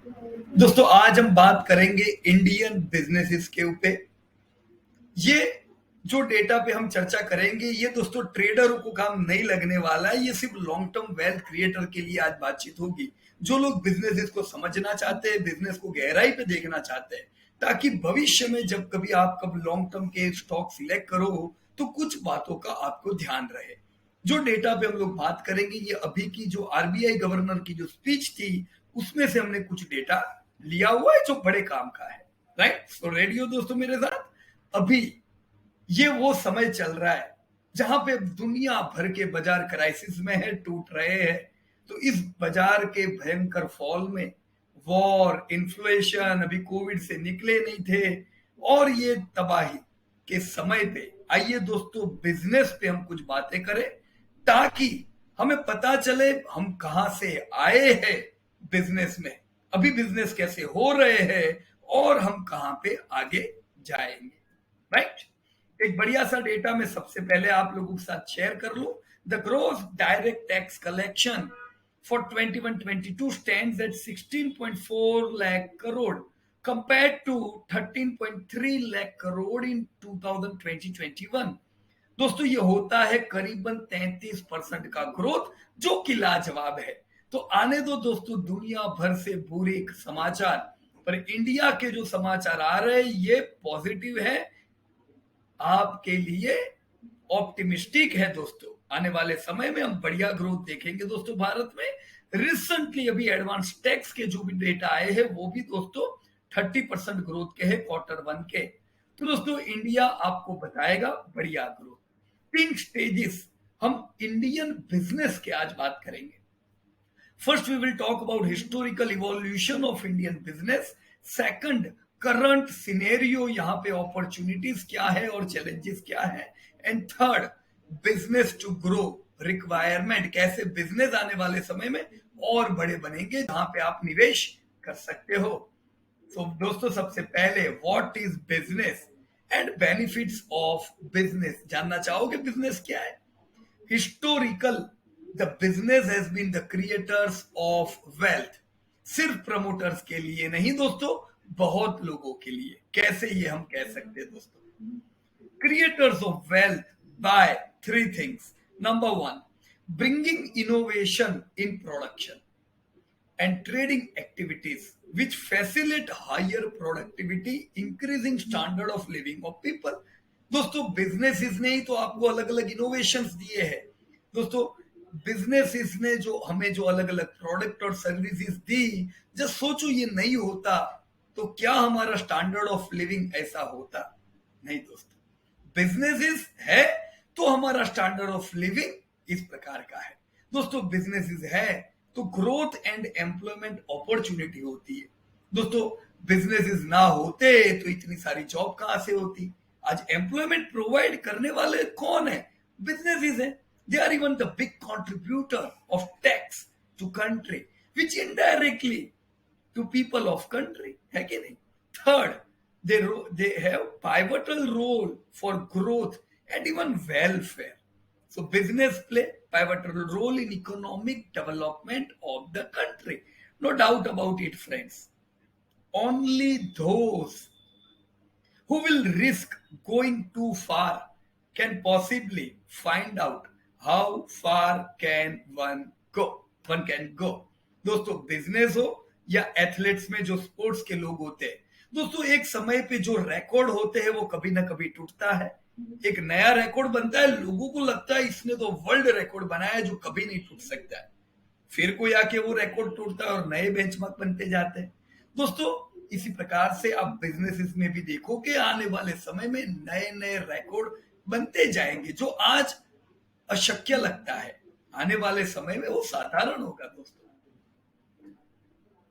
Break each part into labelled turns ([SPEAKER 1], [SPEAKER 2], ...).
[SPEAKER 1] दोस्तों आज हम बात करेंगे इंडियन बिजनेसेस के ऊपर। ये जो डेटा पे हम चर्चा करेंगे ये दोस्तों ट्रेडरों को काम नहीं लगने वाला है। ये सिर्फ लॉन्ग टर्म वेल्थ क्रिएटर के लिए आज बातचीत होगी, जो लोग बिजनेसेस को समझना चाहते हैं, बिजनेस को गहराई पे देखना चाहते हैं, ताकि भविष्य में जब कभी आप कब लॉन्ग टर्म के स्टॉक सिलेक्ट करो तो कुछ बातों का आपको ध्यान रहे। जो डेटा पे हम लोग बात करेंगे ये अभी की जो आरबीआई गवर्नर की जो स्पीच थी उसमें से हमने कुछ डेटा लिया हुआ है जो बड़े काम का है। राइट, तो रेडियो दोस्तों मेरे साथ। अभी ये वो समय चल रहा है जहां पे दुनिया भर के बाजार क्राइसिस में है, टूट रहे हैं। तो इस बाजार के भयंकर फॉल में वॉर, इन्फ्लेशन, अभी कोविड से निकले नहीं थे, और ये तबाही के समय पे आइए दोस्तों बिजनेस पे हम कुछ बातें करें, ताकि हमें पता चले हम कहां से आए हैं बिजनेस में, अभी बिजनेस कैसे हो रहे हैं और हम कहां पे आगे जाएंगे। राइट, एक बढ़िया सा डेटा में सबसे पहले आप लोगों के साथ शेयर कर लूं। The gross direct tax collection for 21-22 stands at 16.4 lakh crore compared to 13.3 lakh crore in 2020-21। दोस्तों ये होता है करीबन 33% का ग्रोथ, जो कि लाजवाब है। तो आने दो दोस्तों दुनिया भर से बुरे समाचार, पर इंडिया के जो समाचार आ रहे हैं ये पॉजिटिव है, आपके लिए ऑप्टिमिस्टिक है दोस्तों। आने वाले समय में हम बढ़िया ग्रोथ देखेंगे दोस्तों भारत में। रिसेंटली अभी एडवांस टैक्स के जो भी डेटा आए हैं वो भी दोस्तों 30% ग्रोथ के हैं Q1 के। तो दोस्तों इंडिया आपको बताएगा बढ़िया ग्रोथ। 3 स्टेजेस हम इंडियन बिजनेस के आज बात करेंगे। First, we will talk about historical evolution of Indian business. Second, current scenario, यहाँ पे opportunities क्या है और challenges क्या है. And third, business to grow requirement, कैसे business आने वाले समय में और बड़े बनेंगे जहां पे आप निवेश कर सकते हो। तो दोस्तों सबसे पहले what is business and benefits of business, जानना चाहोगे business क्या है? Historical, the business has been the creators of wealth. सिर्फ प्रमोटर्स के लिए नहीं दोस्तों, बहुत लोगों के लिए। कैसे ये हम कह सकते हैं दोस्तों? Creators of wealth by 3 things. Number 1, bringing innovation in production and trading activities which facilitate higher productivity, increasing standard of living of people। दोस्तों बिजनेसेस ने ही तो आपको अलग अलग इनोवेशंस दिए हैं। दोस्तों बिजनेसेस ने जो हमें जो अलग अलग प्रोडक्ट और सर्विसेज दी, जब सोचो ये नहीं होता तो क्या हमारा स्टैंडर्ड ऑफ लिविंग ऐसा होता? नहीं दोस्तों, बिजनेसेस है तो हमारा स्टैंडर्ड ऑफ लिविंग इस प्रकार का है। दोस्तों बिजनेसेस है तो ग्रोथ एंड एम्प्लॉयमेंट अपॉर्चुनिटी होती है। दोस्तों बिजनेसेस ना होते तो इतनी सारी जॉब कहां से होती? आज एम्प्लॉयमेंट प्रोवाइड करने वाले कौन है? बिजनेसेस है। They are even the big contributor of tax to country, which indirectly to people of country, है कि नहीं? Third, they have pivotal role for growth and even welfare. So business play pivotal role in economic development of the country. No doubt about it, friends. Only those who will risk going too far can possibly find out how far can one go. One can go. दोस्तों business हो या athletes में जो sports के लोग होते हैं, दोस्तों एक समय पे जो रिकॉर्ड होते हैं वो कभी ना कभी टूटता है। एक नया रिकॉर्ड बनता है, लोगों को लगता है इसने तो वर्ल्ड रिकॉर्ड बनाया है जो कभी नहीं टूट सकता है। फिर कोई आके वो रिकॉर्ड टूटता है और नए बेंचमार्क बनते जाते हैं। दोस्तों इसी प्रकार से आप बिजनेसेस में भी देखोगे आने वाले समय में नए नए रिकॉर्ड बनते जाएंगे। जो आज अशक्य लगता है, आने वाले समय में वो साधारण होगा। दोस्तों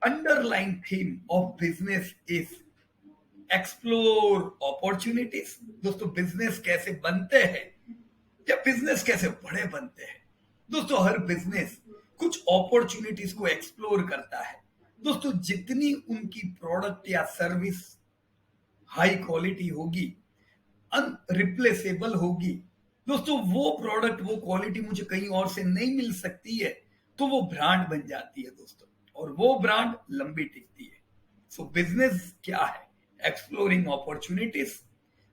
[SPEAKER 1] underline theme of business is explore opportunities. दोस्तों बिजनेस कैसे बनते हैं या बिजनेस कैसे बड़े बनते हैं? दोस्तों हर बिजनेस कुछ अपॉर्चुनिटीज को एक्सप्लोर करता है। दोस्तों जितनी उनकी प्रोडक्ट या सर्विस हाई क्वालिटी होगी, अनरिप्लेसेबल होगी, दोस्तों वो प्रोडक्ट वो क्वालिटी मुझे कहीं और से नहीं मिल सकती है, तो वो ब्रांड बन जाती है। दोस्तों और वो ब्रांड लंबी टिकती है। सो बिजनेस क्या है? Exploring opportunities,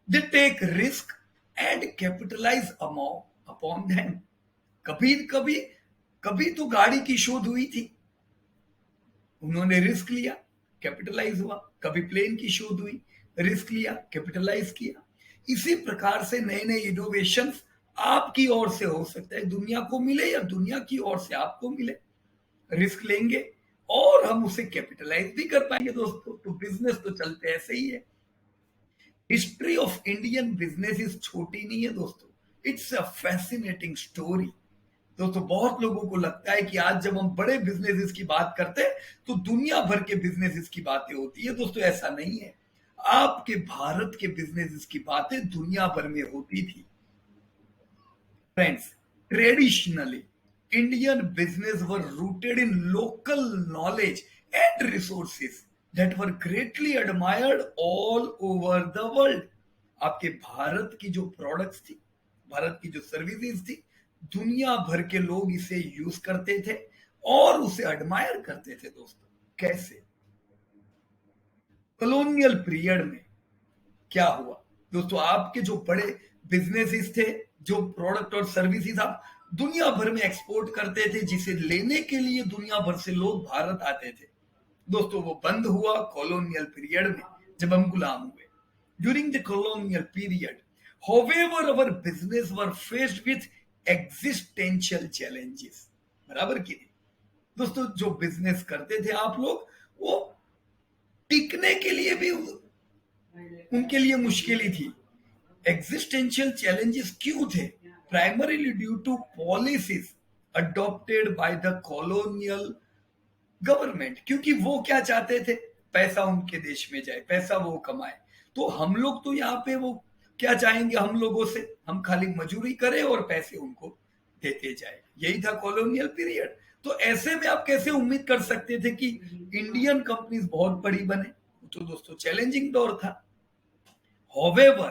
[SPEAKER 1] they take risk and capitalise upon them. कभी कभी कभी तो गाड़ी की शोध हुई थी, उन्होंने रिस्क लिया, कैपिटलाइज हुआ। कभी प्लेन की शोध हुई, रिस्क लिया, कैपिटलाइज किया। इसी प्रकार से नए नए इनोवेशन आपकी ओर से हो सकता है, दुनिया को मिले या दुनिया की ओर से आपको मिले। रिस्क लेंगे और हम उसे कैपिटलाइज भी कर पाएंगे दोस्तों। तो बिजनेस तो चलते ऐसे ही है। History of Indian business is छोटी नहीं है दोस्तों, इट्स अ फैसिनेटिंग स्टोरी। दोस्तों बहुत लोगों को लगता है कि आज जब हम बड़े बिजनेसेस की बात करते हैं तो दुनिया भर के बिजनेसेस की बातें होती है। दोस्तों ऐसा नहीं है, आपके भारत के बिजनेसेस की बातें दुनिया भर में होती थी। Friends, traditionally Indian business were rooted in local knowledge and resources that were greatly admired all over the world. आपके भारत की जो प्रोडक्ट्स थी, भारत की जो सर्विसेज थी, दुनिया भर के लोग इसे यूज करते थे और उसे एडमायर करते थे दोस्तों। कैसे? कॉलोनियल पीरियड में क्या हुआ दोस्तों, आपके जो बड़े बिजनेसेस थे, जो प्रोडक्ट और सर्विसेज आप दुनिया भर में एक्सपोर्ट करते थे, जिसे लेने के लिए दुनिया भर से लोग भारत आते थे दोस्तों, वो बंद हुआ कॉलोनियल पीरियड में जब हम गुलाम हुए। During the colonial period however our business were faced with existential challenges। बराबर की नहीं दोस्तों, जो बिजनेस करते थे आप लोग, वो टिकने के लिए भी उनके लिए मुश्किल ही थी। एग्जिस्टेंशियल चैलेंजेस क्यों थे? Primarily due to policies adopted by the colonial government. क्योंकि वो क्या चाहते थे? पैसा उनके देश में जाए, पैसा वो कमाए। तो हम लोग तो यहाँ पे वो क्या चाहेंगे हम लोगों से? हम खाली मजूरी करें और पैसे उनको देते जाए। यही था कॉलोनियल पीरियड। तो ऐसे में आप कैसे उम्मीद कर सकते थे कि इंडियन कंपनीज बहुत बड़ी बने? तो दोस्तों चैलेंजिंग दौर था। However,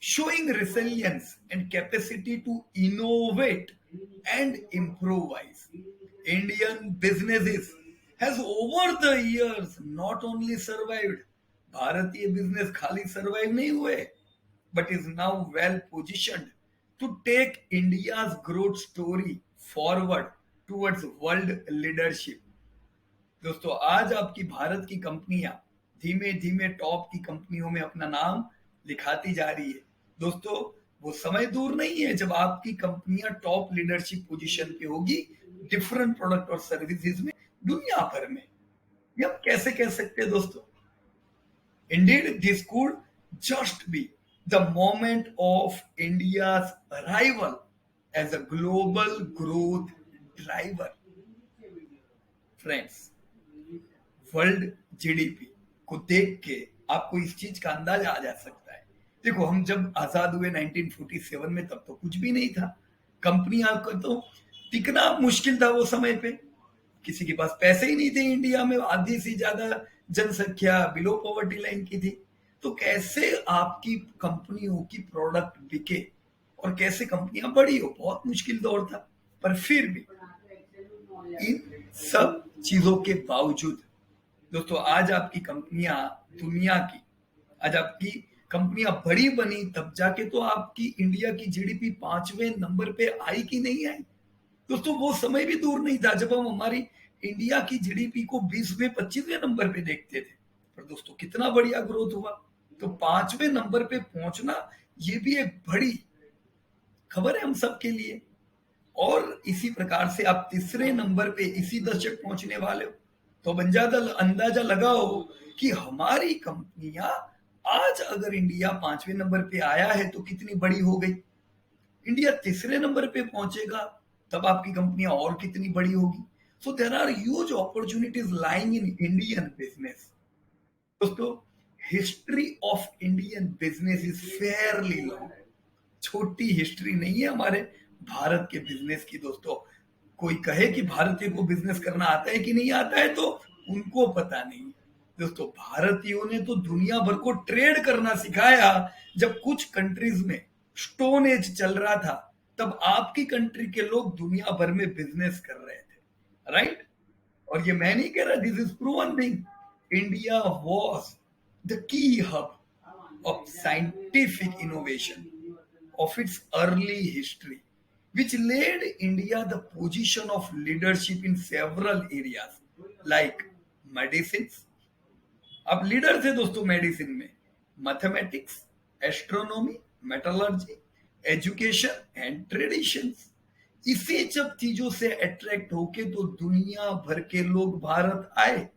[SPEAKER 1] showing resilience and capacity to innovate and improvise, Indian businesses has over the years not only survived, भारतीय बिजनेस खाली सर्वाइव नहीं हुए, but is now well positioned to take India's growth story forward towards world leadership। दोस्तों आज आपकी भारत की कंपनियां धीमे धीमे टॉप की कंपनियों में अपना नाम लिखाती जा रही है। दोस्तों वो समय दूर नहीं है जब आपकी कंपनियां टॉप लीडरशिप पोजीशन पे होगी डिफरेंट प्रोडक्ट और सर्विसेज में दुनिया भर में। ये हम कैसे कह सकते हैं दोस्तों? Indeed, this could just be the moment of India's arrival as a global growth driver। Friends, world GDP को देख के आपको इस चीज का अंदाजा आ जा सकता है। देखो हम जब आजाद हुए 1947 में, तब तो कुछ भी नहीं था। कंपनियां को तो टिकना मुश्किल था वो समय पे, किसी के पास पैसे ही नहीं थे। इंडिया में आधी से ज्यादा जनसंख्या बिलो पॉवर्टी लाइन की थी। तो कैसे आपकी कंपनियों की प्रोडक्ट बिके और कैसे कंपनियां बड़ी हो, बहुत मुश्किल दौर था। पर फिर भी इन सब चीजों के बावजूद दोस्तों आज आपकी कंपनियां दुनिया की, आज आपकी कंपनियां बड़ी बनी तब जाके तो आपकी इंडिया की जीडीपी 5वें नंबर पे आई कि नहीं आई। दोस्तों वो समय भी दूर नहीं था जब हम हमारी इंडिया की जीडीपी को 20वें 25वें नंबर पे देखते थे। पर दोस्तों कितना बढ़िया ग्रोथ हुआ। तो 5वें नंबर पे पहुंचना ये भी एक बड़ी खबर है हम सबके लिए। और इसी प्रकार से आप तीसरे नंबर पे इसी दशक पहुंचने वाले हो। तो अंदाजा लगाओ कि हमारी कंपनियां आज अगर इंडिया 5वें नंबर पे आया है तो कितनी बड़ी हो गई। इंडिया तीसरे नंबर पे पहुंचेगा तब आपकी कंपनियां और कितनी बड़ी होगी। So there are huge opportunities lying in Indian business. दोस्तों history of Indian business is fairly long. छोटी हिस्ट्री नहीं है हमारे भारत के बिजनेस की। दोस्तों कोई कहे कि भारतीय को बिजनेस करना आता है कि नहीं आता है तो उनको पता नहीं। दोस्तों भारतीयों ने तो दुनिया भर को ट्रेड करना सिखाया। जब कुछ कंट्रीज में स्टोन एज चल रहा था तब आपकी कंट्री के लोग दुनिया भर में बिजनेस कर रहे थे, राइट। और ये मैं नहीं कह रहा, this is proven thing. India was the key hub of scientific innovation of its early history, which led India the position of leadership in several areas like medicines. अब लीडर थे दोस्तों मेडिसिन में, mathematics, astronomy, metallurgy, education and traditions. इसी सब चीजों से attract होके तो दुनिया भर के लोग भारत आए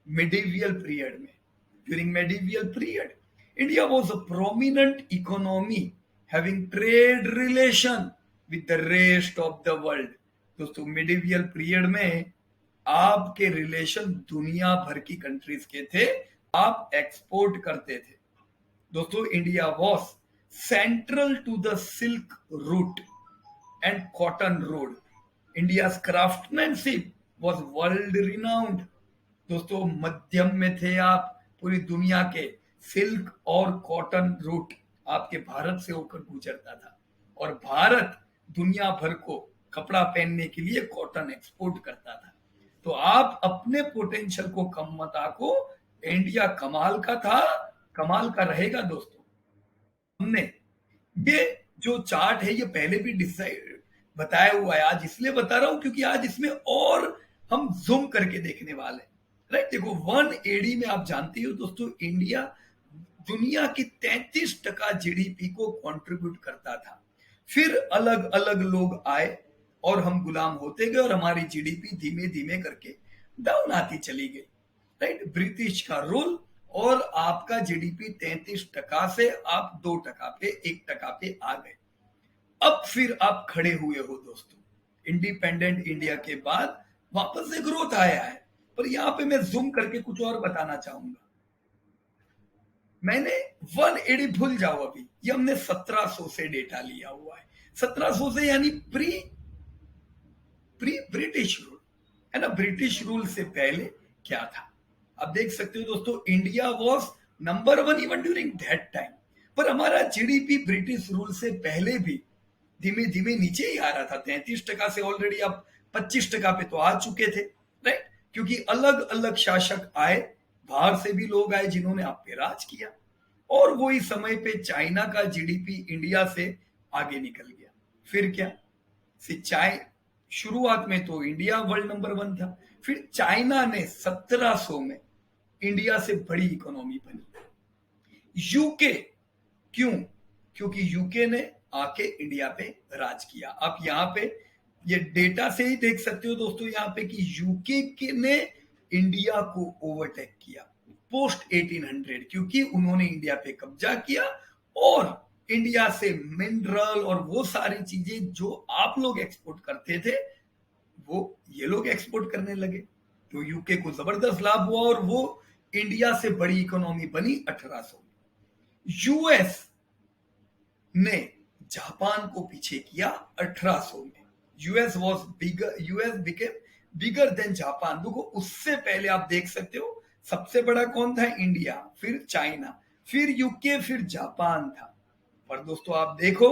[SPEAKER 1] medieval period में। During medieval period, India was a prominent economy having trade relation with the rest of the world। दोस्तों medieval period में आपके रिलेशन दुनिया भर की कंट्रीज के थे, आप एक्सपोर्ट करते थे। दोस्तों India was central to the silk route and cotton road. India craftsmanship was world renowned. दोस्तों मध्यम में थे आप पूरी दुनिया के, सिल्क और कॉटन रूट आपके भारत से होकर गुजरता था और भारत दुनिया भर को कपड़ा पहनने के लिए कॉटन एक्सपोर्ट करता था। तो आप अपने पोटेंशियल को कम मत आको, इंडिया कमाल का था, कमाल का रहेगा दोस्तों। हमने ये जो चार्ट है ये पहले भी डिसाइड बताया हुआ है, आज इसलिए बता रहा हूं क्योंकि आज इसमें और हम जूम करके देखने वाले हैं। राइट, देखो 1 एडी में आप जानते हो दोस्तों, इंडिया दुनिया की 33% जीडीपी को कंट्रीब्यूट करता था। फिर अलग अलग लोग आए और हम गुलाम होते गए और हमारी जीडीपी धीमे धीमे करके डाउन आती चली गई। राइट, ब्रिटिश का रूल और आपका जीडीपी 33% से आप 2% पे 1% पे आ गए। अब फिर आप खड़े हुए हो दोस्तों, इंडिपेंडेंट इंडिया के बाद वापस से ग्रोथ आया है। पर यहां पे मैं जूम करके कुछ और बताना चाहूंगा। मैंने 180 भूल जाओ, अभी ये हमने 1700 से डेटा लिया हुआ है, 1700 से यानी प्री ब्रिटिश रूल है ना। ब्रिटिश रूल से पहले क्या था आप देख सकते हो दोस्तों, India was number 1 even during that time. पर हमारा जीडीपी ब्रिटिश रूल से पहले भी धीमे धीमे नीचे ही आ रहा था। 33% से ऑलरेडी अब 25% पे तो आ चुके थे। राइट, क्योंकि अलग अलग शासक आए, बाहर से भी लोग आए जिन्होंने आप पे राज किया, और वही समय पे चाइना का जीडीपी इंडिया से आगे निकल गया। फिर क्या, सिंचाई शुरुआत में तो इंडिया वर्ल्ड नंबर 1 था, फिर चाइना ने 1700 में इंडिया से बड़ी इकोनॉमी बनी। यूके क्यों, क्योंकि यूके ने आके इंडिया पे राज किया। आप यहाँ पे ये डेटा से ही देख सकते हो दोस्तों यहाँ पे कि यूके ने इंडिया को ओवरटेक किया पोस्ट 1800, क्योंकि उन्होंने इंडिया पे कब्जा किया और इंडिया से मिनरल और वो सारी चीजें जो आप लोग एक्सपोर्ट करते थे वो ये लोग एक्सपोर्ट करने लगे। तो यूके को जबरदस्त लाभ हुआ और वो इंडिया से बड़ी इकोनॉमी बनी 1800 में। यूएस ने जापान को पीछे किया 1800 में। US was bigger, US became bigger than Japan. देखो उससे पहले आप देख सकते हो सबसे बड़ा कौन था, इंडिया, फिर चाइना, फिर यूके, फिर जापान था। पर दोस्तों आप देखो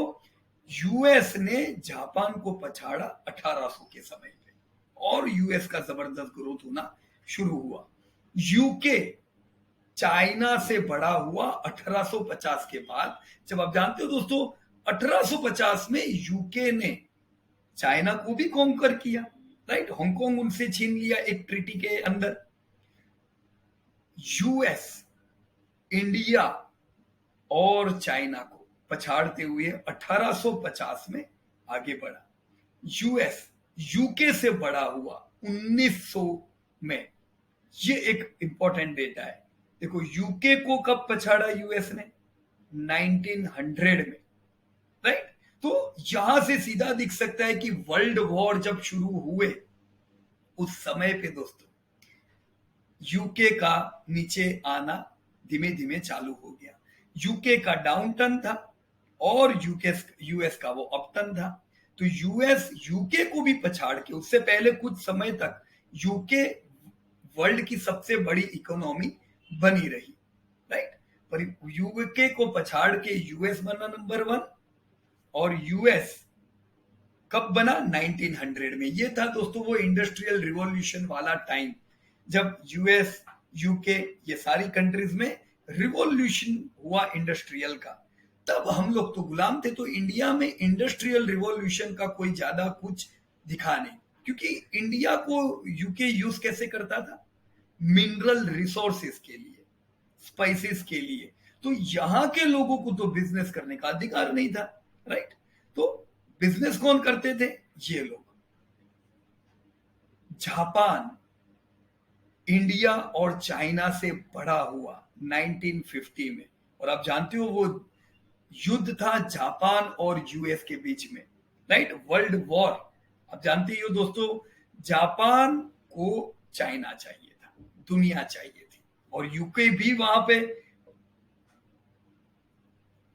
[SPEAKER 1] यूएस ने जापान को पछाड़ा 1800 के समय पे और यूएस का जबरदस्त ग्रोथ होना शुरू हुआ। यूके चाइना से बड़ा हुआ 1850 के बाद, जब आप जानते हो दोस्तों 1850 में यूके ने चाइना को भी कॉन्कर किया। राइट, हांगकांग उनसे छीन लिया एक ट्रीटी के अंदर। यूएस इंडिया और चाइना को पछाड़ते हुए 1850 में आगे बढ़ा। यूएस यूके से बड़ा हुआ 1900 में। ये एक इंपॉर्टेंट डेटा है। देखो यूके को कब पछाड़ा यूएस ने, 1900 में। राइट, तो यहां से सीधा दिख सकता है कि वर्ल्ड वॉर जब शुरू हुए उस समय पे दोस्तों यूके का नीचे आना धीमे धीमे चालू हो गया। यूके का डाउन टर्न था और यूएस का वो अप टर्न था। तो यूएस यूके को भी पछाड़ के, उससे पहले कुछ समय तक यूके वर्ल्ड की सबसे बड़ी इकोनॉमी बनी रही। राइट, पर यूके को पछाड़ के यूएस बना नंबर 1 और यूएस कब बना? 1900 में। ये था दोस्तों वो इंडस्ट्रियल रिवॉल्यूशन वाला टाइम, जब यूएस, यूके, ये सारी कंट्रीज में रिवॉल्यूशन हुआ इंडस्ट्रियल का। तब हम लोग तो गुलाम थे। तो इंडिया में इंडस्ट्रियल रिवॉल्यूशन का कोई ज्यादा कुछ दिखा नहीं, क्योंकि इंडिया को यूके यूज कैसे करता था? मिनरल रिसोर्सेस के लिए, स्पाइसेस के लिए। तो यहां के लोगों को तो बिजनेस करने का अधिकार नहीं था, राइट? तो बिजनेस कौन करते थे? ये लोग। जापान इंडिया और चाइना से बड़ा हुआ 1950 में, और आप जानते हो वो युद्ध था जापान और यूएस के बीच में, राइट? World war. आप जानते ही हो दोस्तों, जापान को चाइना चाहिए था, दुनिया चाहिए थी, और यूके भी वहां पे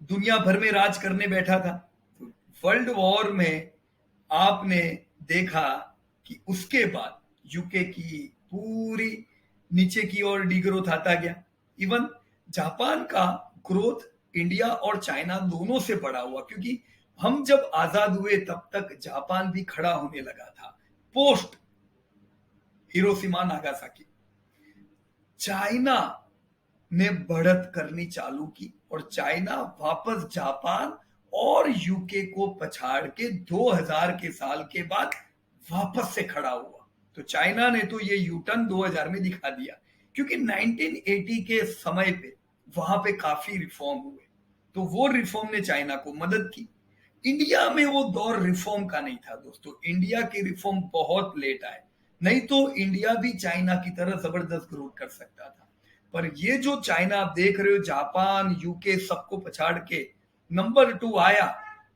[SPEAKER 1] दुनिया भर में राज करने बैठा था। तो वर्ल्ड वॉर में आपने देखा कि उसके बाद यूके की पूरी नीचे की ओर डिग्रोथ आता गया। इवन जापान का ग्रोथ इंडिया और चाइना दोनों से बड़ा हुआ, क्योंकि हम जब आजाद हुए तब तक जापान भी खड़ा होने लगा था, पोस्ट हिरोशिमा नागासाकी। चाइना ने बढ़त करनी चालू की, और चाइना वापस जापान और यूके को पछाड़ के 2000 के साल के बाद वापस से खड़ा हुआ। तो चाइना ने तो ये यूटर्न 2000 में दिखा दिया, क्योंकि 1980 के समय पे वहां पे काफी रिफॉर्म हुए, तो वो रिफॉर्म ने चाइना को मदद की। इंडिया में वो दौर रिफॉर्म का नहीं था दोस्तों, इंडिया के रिफॉर्म बहुत लेट आए, नहीं तो इंडिया भी चाइना की तरह जबरदस्त ग्रोथ कर सकता था। पर ये जो चाइना आप देख रहे हो, जापान, यूके सबको पछाड़ के नंबर 2 आया।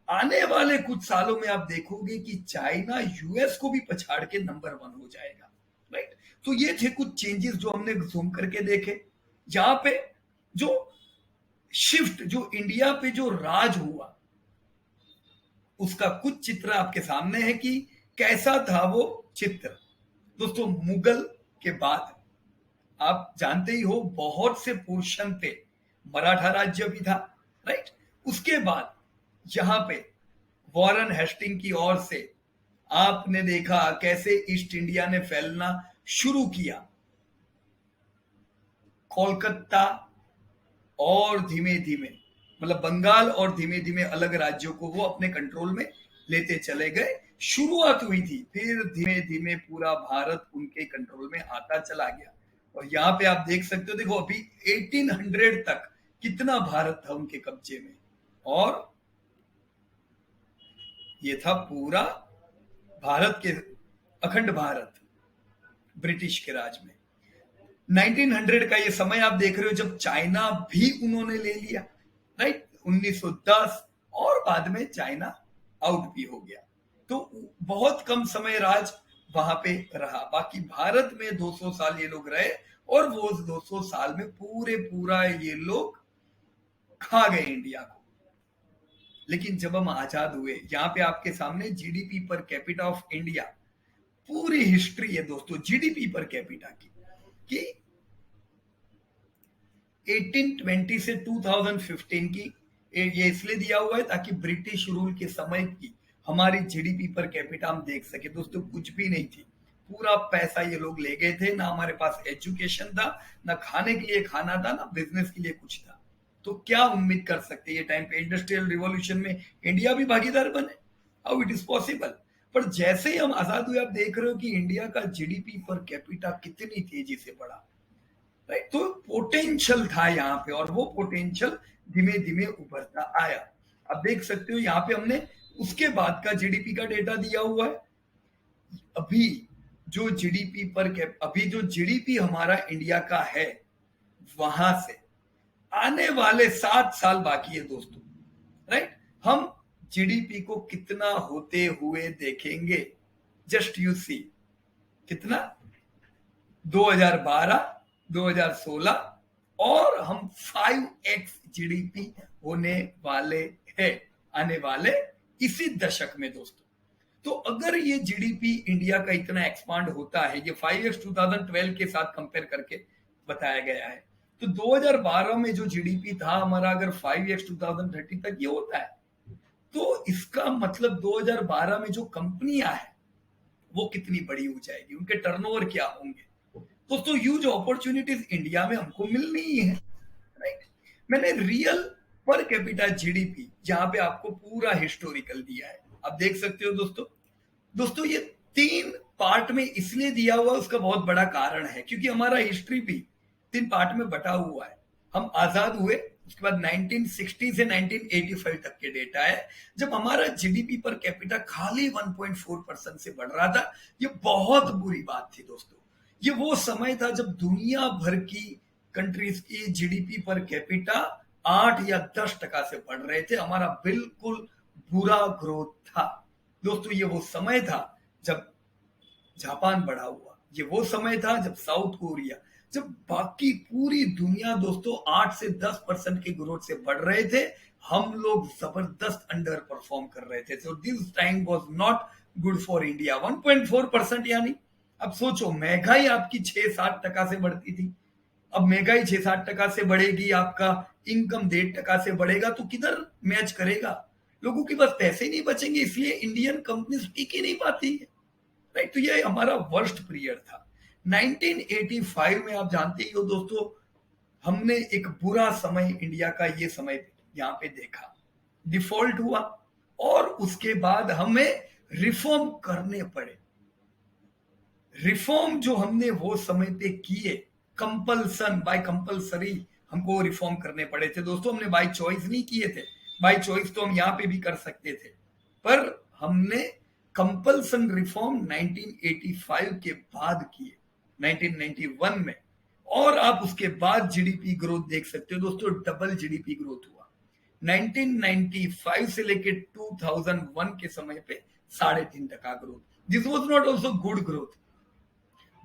[SPEAKER 1] आने वाले कुछ सालों में आप देखोगे कि चाइना यूएस को भी पछाड़ के नंबर 1 हो जाएगा, राइट? तो ये थे कुछ चेंजेस जो हमने जूम करके देखे। यहाँ पे जो शिफ्ट, जो इंडिया पे जो राज हुआ, उसका कुछ चित्र आपके सामने है कि कैसा था वो चित्र। दोस्तों, मुगल के बाद आप जानते ही हो बहुत से पोर्शन पे मराठा राज्य भी था, राइट? उसके बाद यहां पे वॉरेन हेस्टिंग की ओर से आपने देखा कैसे ईस्ट इंडिया ने फैलना शुरू किया। कोलकाता और धीमे धीमे, मतलब बंगाल और धीमे धीमे अलग राज्यों को वो अपने कंट्रोल में लेते चले गए। शुरुआत हुई थी, फिर धीमे धीमे पूरा भारत उनके कंट्रोल में आता चला गया। और यहाँ पे आप देख सकते हो, देखो अभी 1800 तक कितना भारत था उनके कब्जे में, और ये था पूरा भारत के अखंड भारत ब्रिटिश के राज में। 1900 का ये समय आप देख रहे हो जब चाइना भी उन्होंने ले लिया, राइट? 1910, और बाद में चाइना आउट भी हो गया। तो बहुत कम समय राज वहां पे रहा। बाकी भारत में 200 साल ये लोग रहे, और वो 200 साल में पूरा ये लोग खा गए इंडिया को। लेकिन जब हम आजाद हुए, यहाँ पे आपके सामने GDP per capita of India, पूरी हिस्ट्री है दोस्तों जीडीपी पर कैपिटा की, कि 1820 से 2015 की, ये इसलिए दिया हुआ है ताकि ब्रिटिश रूल के समय की हमारी जीडीपी पर कैपिटा हम देख सके। दोस्तों, कुछ भी नहीं थी, पूरा पैसा ये लोग ले गए थे। ना हमारे पास एजुकेशन था, ना खाने के लिए खाना था, ना बिजनेस के लिए कुछ था। तो क्या उम्मीद कर सकते हैं ये टाइम पे इंडस्ट्रियल रिवॉल्यूशन में इंडिया भी भागीदार बने? How it is possible? पर जैसे ही हम आजाद हुए, आप देख रहे हो कि इंडिया का जीडीपी पर कैपिटा कितनी तेजी से बढ़ा, राइट? तो पोटेंशियल था यहाँ पे, और वो पोटेंशियल धीमे धीमे उभरता आया। अब देख सकते हो यहाँ पे हमने उसके बाद का जीडीपी का डेटा दिया हुआ है। अभी जो जीडीपी पर अभी जो जीडीपी हमारा इंडिया का है, वहां से आने वाले 7 साल बाकी है दोस्तों, राइट? हम जीडीपी को कितना होते हुए देखेंगे? जस्ट यू सी, कितना? 2012, 2016, और हम 5x जीडीपी होने वाले हैं आने वाले इसी दशक में दोस्तों। तो अगर ये जीडीपी इंडिया का इतना एक्सपांड होता है, ये 5x 2012 के साथ कंपेयर करके बताया गया है, तो 2012 में जो जीडीपी था हमारा, अगर 5x 2030 तक ये होता है, तो इसका मतलब 2012 में जो कंपनियां हैं वो कितनी बड़ी हो जाएगी, उनके टर्नओवर क्या होंगे। दोस्तों ह्यूज अपॉर्चुनिटीज इंडिया में हमको मिलनी ही है, राइट। मैंने रियल पर कैपिटा जीडीपी जहां पे आपको पूरा हिस्टोरिकल दिया है, आप देख सकते हो दोस्तों। दोस्तों ये 3 पार्ट में इसलिए दिया हुआ, उसका बहुत बड़ा कारण है क्योंकि हमारा हिस्ट्री भी 3 पार्ट में बटा हुआ है। हम आजाद हुए, उसके बाद 1960 से 1985 तक के डेटा है, जब हमारा जीडीपी पर कैपिटा खाली 1.4% से बढ़ रहा था। ये बहुत बुरी बात थी दोस्तों। ये वो समय था जब दुनिया भर की कंट्रीज की जीडीपी पर कैपिटा 8 या 10% से बढ़ रहे थे, हमारा बिल्कुल बुरा ग्रोथ था। दोस्तों ये वो समय था जब जापान बढ़ा हुआ, ये वो समय था जब साउथ कोरिया, जब बाकी पूरी दुनिया दोस्तों 8 से 10% के ग्रोथ से बढ़ रहे थे, हम लोग जबरदस्त अंडर परफॉर्म कर रहे थे। So this time was not good for India. 1.4% यानी अब सोचो, महंगाई आपकी 6-7% से बढ़ती थी, अब महंगाई 6-7% से बढ़ेगी, आपका इनकम 1.5% से बढ़ेगा, तो किधर मैच करेगा। लोगों के पास पैसे नहीं बचेंगे, इसलिए इंडियन कंपनीज टिक ही नहीं पाती है, राइट। तो ये हमारा वर्स्ट पीरियड था 1985 में। आप जानते ही हो दोस्तों, हमने एक बुरा समय इंडिया का ये समय यहाँ पे देखा, डिफॉल्ट हुआ और उसके बाद हमें रिफॉर्म करने पड़े। रिफॉर्म जो हमने वो समय पे किए, कंपल्सन बाय कंपल्सरी हमको रिफॉर्म करने पड़े थे दोस्तों। हमने बाय चॉइस नहीं किए थे, बाय चॉइस तो हम यहाँ पे भी कर सकते थे, पर हमने कंपल्सन रिफॉर्म 1985 के बाद किए, 1991 में। और आप उसके बाद जीडीपी ग्रोथ देख सकते हो दोस्तों, डबल जीडीपी ग्रोथ हुआ 1995 से लेके 2001 के समय पे 3.5% growth. This was not also good growth.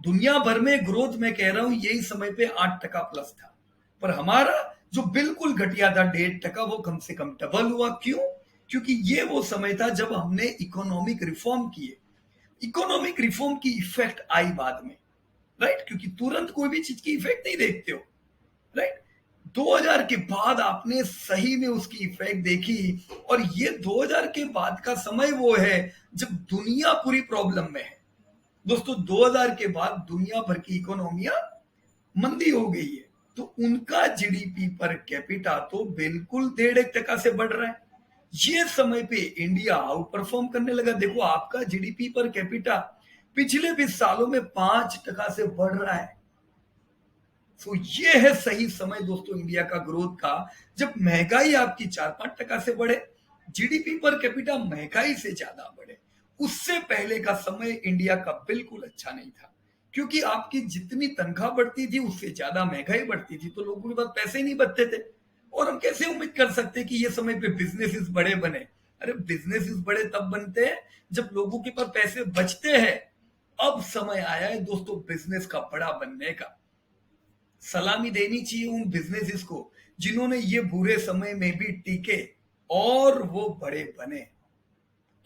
[SPEAKER 1] दुनिया भर में ग्रोथ मैं कह रहा हूं यही समय पे 8% प्लस था, पर हमारा जो बिल्कुल घटिया था 1.5%, वो कम से कम डबल हुआ। क्यों? क्योंकि ये वो समय था जब हमने इकोनॉमिक रिफॉर्म किए। इकोनॉमिक रिफॉर्म की इफेक्ट आई बाद में, राइट, क्योंकि तुरंत कोई भी चीज की इफेक्ट नहीं देखते हो, राइट। 2000 के बाद आपने सही में उसकी इफेक्ट देखी, और ये 2000 के बाद का समय वो है जब दुनिया पूरी प्रॉब्लम में है दोस्तों। 2000 के बाद दुनिया भर की इकोनॉमियां मंदी हो गई है, तो उनका जीडीपी पर कैपिटा तो बिल्कुल 1.5% से बढ़ रहा है। ये समय पे इंडिया आउट परफॉर्म करने लगा। देखो आपका जीडीपी पर कैपिटा पिछले 20 सालों में 5% से बढ़ रहा है। तो ये है सही समय दोस्तों इंडिया का ग्रोथ का, जब महंगाई आपकी 4-5% से बढ़े, जीडीपी पर कैपिटा महंगाई से ज्यादा बढ़े। उससे पहले का समय इंडिया का बिल्कुल अच्छा नहीं था, क्योंकि आपकी जितनी तनख्वाह बढ़ती थी उससे ज्यादा महंगाई बढ़ती थी, तो लोगों के पास पैसे नहीं बचते थे। और हम कैसे उम्मीद कर सकते कि ये समय पे बिजनेसेस बड़े बने। अरे बिजनेसेस बड़े तब बनते हैं जब लोगों के पास पैसे बचते हैं। अब समय आया है दोस्तों बिजनेस का बड़ा बनने का। सलामी देनी चाहिए उन बिजनेसेस को जिन्होंने ये बुरे समय में भी टिके और वो बड़े बने।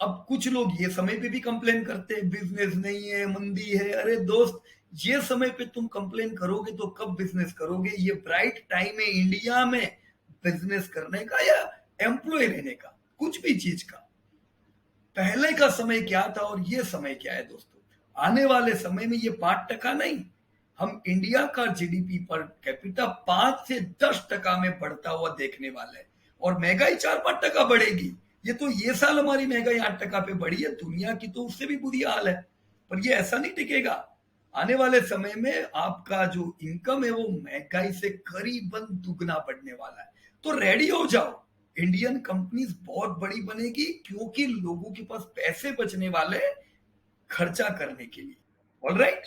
[SPEAKER 1] अब कुछ लोग ये समय पे भी कंप्लेन करते हैं बिजनेस नहीं है, मंदी है। अरे दोस्त, ये समय पे तुम कंप्लेन करोगे तो कब बिजनेस करोगे? ये ब्राइट टाइम है इंडिया में बिजनेस करने का या एम्प्लॉय रहने का, कुछ भी चीज का। पहले का समय क्या था और ये समय क्या है दोस्तों? आने वाले समय में ये 5% नहीं, हम इंडिया का जीडीपी पर कैपिटा 5 से 10% में बढ़ता हुआ देखने वाले हैं, और महंगाई 4-5% बढ़ेगी। ये तो ये साल हमारी महंगाई 8% पे बढ़ी है, दुनिया की तो उससे भी बुरी हाल है। पर ये ऐसा नहीं टिकेगा। आने वाले समय में आपका जो इनकम है वो महंगाई से करीबन दुगना बढ़ने वाला है। तो रेडी हो जाओ, इंडियन कंपनीज बहुत बड़ी बनेगी, क्योंकि लोगों के पास पैसे बचने वाले खर्चा करने के लिए। All right,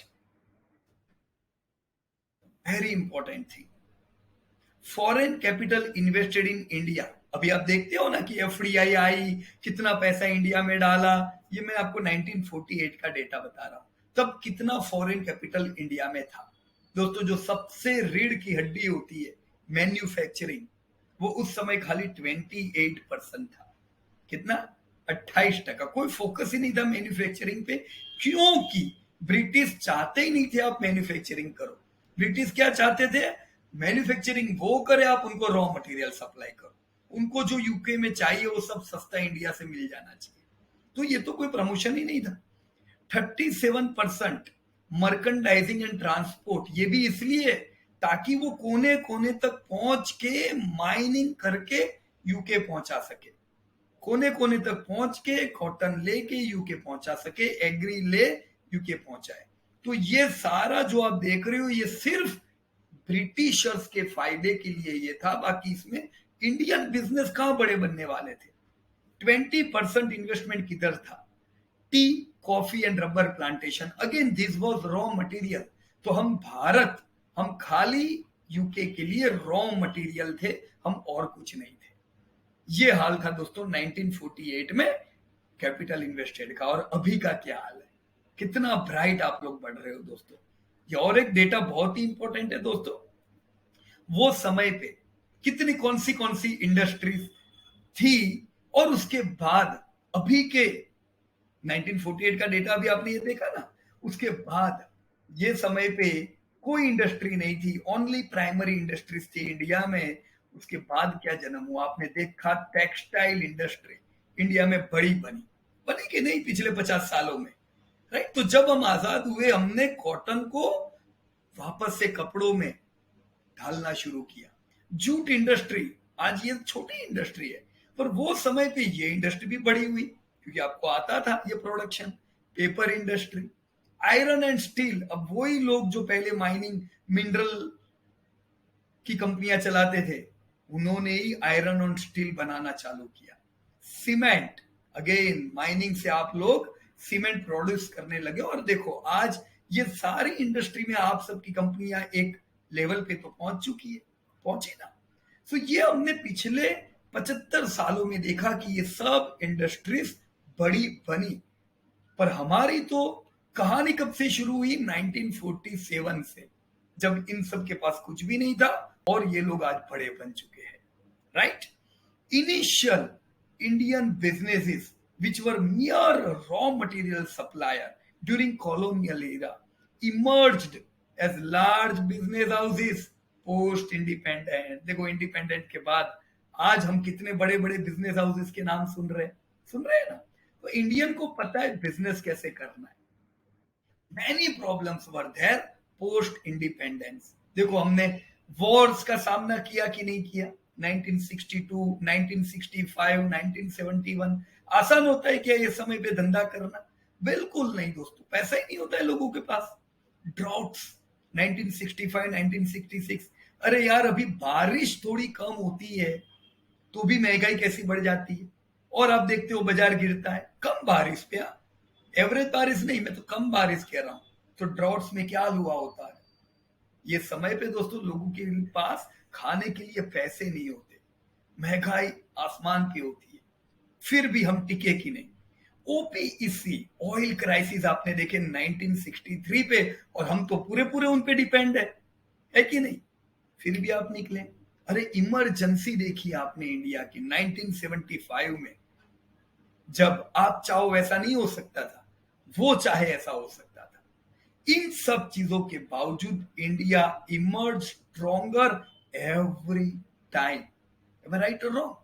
[SPEAKER 1] very important thing, foreign capital invested in India. अभी आप देखते हो ना कि एफडीआई आई, कितना पैसा इंडिया में डाला। ये मैं आपको 1948 का डेटा बता रहा हूं, तब कितना फॉरेन कैपिटल इंडिया में था दोस्तों। जो सबसे रीढ़ की हड्डी होती है मैन्युफैक्चरिंग, वो उस समय खाली 28% था। कितना? 28%। कोई फोकस ही नहीं था मैन्युफैक्चरिंग पे, क्योंकि ब्रिटिश चाहते ही नहीं थे आप मैन्युफैक्चरिंग करो। ब्रिटिश क्या चाहते थे? मैन्युफैक्चरिंग वो करे, आप उनको रॉ मटेरियल सप्लाई करो। उनको जो यूके में चाहिए वो सब सस्ता इंडिया से मिल जाना चाहिए। तो ये तो कोई प्रमोशन ही नहीं था। 37% मर्केंडाइजिंग एंड ट्रांसपोर्ट, ये भी इसलिए ताकि वो कोने कोने तक पहुंच के माइनिंग करके यूके पहुंचा सके, कोने कोने तक पहुंच के कॉटन लेके यूके पहुंचा सके, एग्री ले यूके पहुंचाए। तो ये सारा जो आप देख रहे हो ये सिर्फ ब्रिटिशर्स के फायदे के लिए ये था, बाकी इसमें इंडियन बिजनेस कहां बड़े बनने वाले थे। 20% इन्वेस्टमेंट किधर था? T, coffee and rubber plantation, again this was raw material. तो हम खाली यूके के लिए रॉ मटेरियल थे, हम और कुछ नहीं थे। ये हाल था दोस्तों 1948 में कैपिटल इन्वेस्टेड का। और अभी का क्या हाल है, कितना ब्राइट आप लोग बढ़ रहे हो दोस्तों। ये और एक डेटा बहुत ही इंपॉर्टेंट है दोस्तों, वो समय पे कितनी कौन सी इंडस्ट्रीज थी और उसके बाद अभी के 1948 का डेटा भी आपने ये देखा ना, उसके बाद ये समय पे कोई इंडस्ट्री नहीं थी, ओनली प्राइमरी इंडस्ट्रीज थी इंडिया में। उसके बाद क्या जन्म हुआ आपने देखा, टेक्सटाइल इंडस्ट्री इंडिया में बड़ी बनी कि नहीं पिछले 50 सालों में, राइट। तो जब हम आजाद हुए हमने कॉटन को वापस से कपड़ों में ढालना शुरू किया। जूट इंडस्ट्री आज ये छोटी इंडस्ट्री है, पर वो समय पे ये इंडस्ट्री भी बड़ी हुई क्योंकि आपको आता था ये production. Paper industry, iron and steel, अब वही लोग जो पहले माइनिंग मिनरल की कंपनियां चलाते थे उन्होंने ही आयरन और स्टील बनाना चालू किया। सीमेंट, अगेन माइनिंग से आप लोग सीमेंट प्रोड्यूस करने लगे। और देखो आज ये सारी इंडस्ट्री में आप सबकी कंपनियां एक लेवल पे तो पहुंच चुकी है, पहुंची ना। तो ये हमने पिछले 75 सालों में देखा कि ये सब इंडस्ट्रीज बड़ी बनी। पर हमारी तो कहानी कब से शुरू हुई? 1947 से, जब इन सब के पास कुछ भी नहीं था और ये लोग आज बड़े बन चुके हैं, right. Initial Indian businesses which were mere raw material supplier during colonial era emerged as large business houses post independent। देखो इंडिपेंडेंट के बाद आज हम कितने बड़े बड़े बिजनेस हाउसेस के नाम सुन रहे हैं ना। तो इंडियन को पता है बिजनेस कैसे करना है। Many problems were there post independence. देखो हमने वॉर्स का सामना किया कि नहीं किया, 1962, 1965, 1971। आसान होता है क्या ये समय पे धंधा करना? बिल्कुल नहीं दोस्तों, पैसा ही नहीं होता है लोगों के पास। ड्राउट्स 1965, 1966, अरे यार अभी बारिश थोड़ी कम होती है तो भी महंगाई कैसी बढ़ जाती है। और आप देखते हो बाजार गिरता है, कम बारिश पे, एवरेज बारिश नहीं, मैं तो कम बारिश कह रहा हूं। तो ड्राउट्स में क्या हुआ होता है, ये समय पे दोस्तों लोगों के पास खाने के लिए पैसे नहीं होते, महंगाई आसमान पे होती है, फिर भी हम टिके कि नहीं। ओपीईसी ऑयल क्राइसिस आपने देखे 1963 पे, और हम तो पूरे पूरे उन पे डिपेंड है कि नहीं, फिर भी आप निकले। अरे इमरजेंसी देखी आपने इंडिया की 1975 में, जब आप चाहो वैसा नहीं हो सकता था, वो चाहे ऐसा हो सकता था। इन सब चीजों के बावजूद India emerge stronger every time, right और रॉन्ग।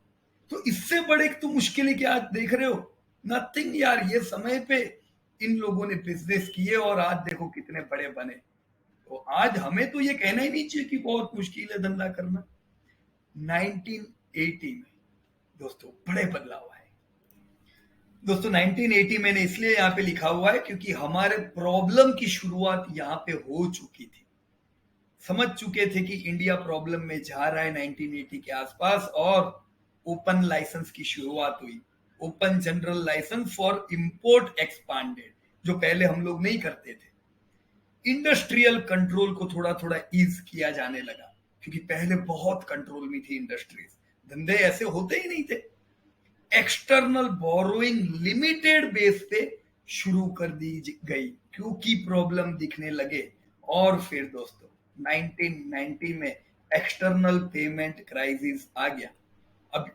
[SPEAKER 1] तो इससे बड़े तो मुश्किल क्या आज देख रहे हो? नथिंग यार। ये समय पे इन लोगों ने बिजनेस किए और आज देखो कितने बड़े बने। तो आज हमें तो ये कहना ही नहीं चाहिए कि बहुत मुश्किल है धंधा करना। 1980 में दोस्तों बड़े बदलाव आए। दोस्तों 1980 मैंने इसलिए यहाँ पे लिखा हुआ है क्योंकि हमारे प्रॉब्लम की शुरुआत यहाँ पे हो चुकी थी। समझ चुके थे कि इंडिया प्रॉब्लम में जा रहा है 1980 के आसपास, और ओपन लाइसेंस की शुरुआत हुई। Open general licence for import expanded, जो पहले हम लोग नहीं करते थे। इंडस्ट्रियल कंट्रोल को थोड़ा थोड़ा ईज किया जाने लगा क्योंकि पहले बहुत कंट्रोल में थी इंडस्ट्रीज, धंधे ऐसे होते ही नहीं थे। एक्सटर्नल बोरोइंग लिमिटेड बेस पे शुरू कर दी गई क्योंकि प्रॉब्लम दिखने लगे। और फिर दोस्तों 1990 में एक्सटर्नल पेमेंट क्राइसिस आ गया। अब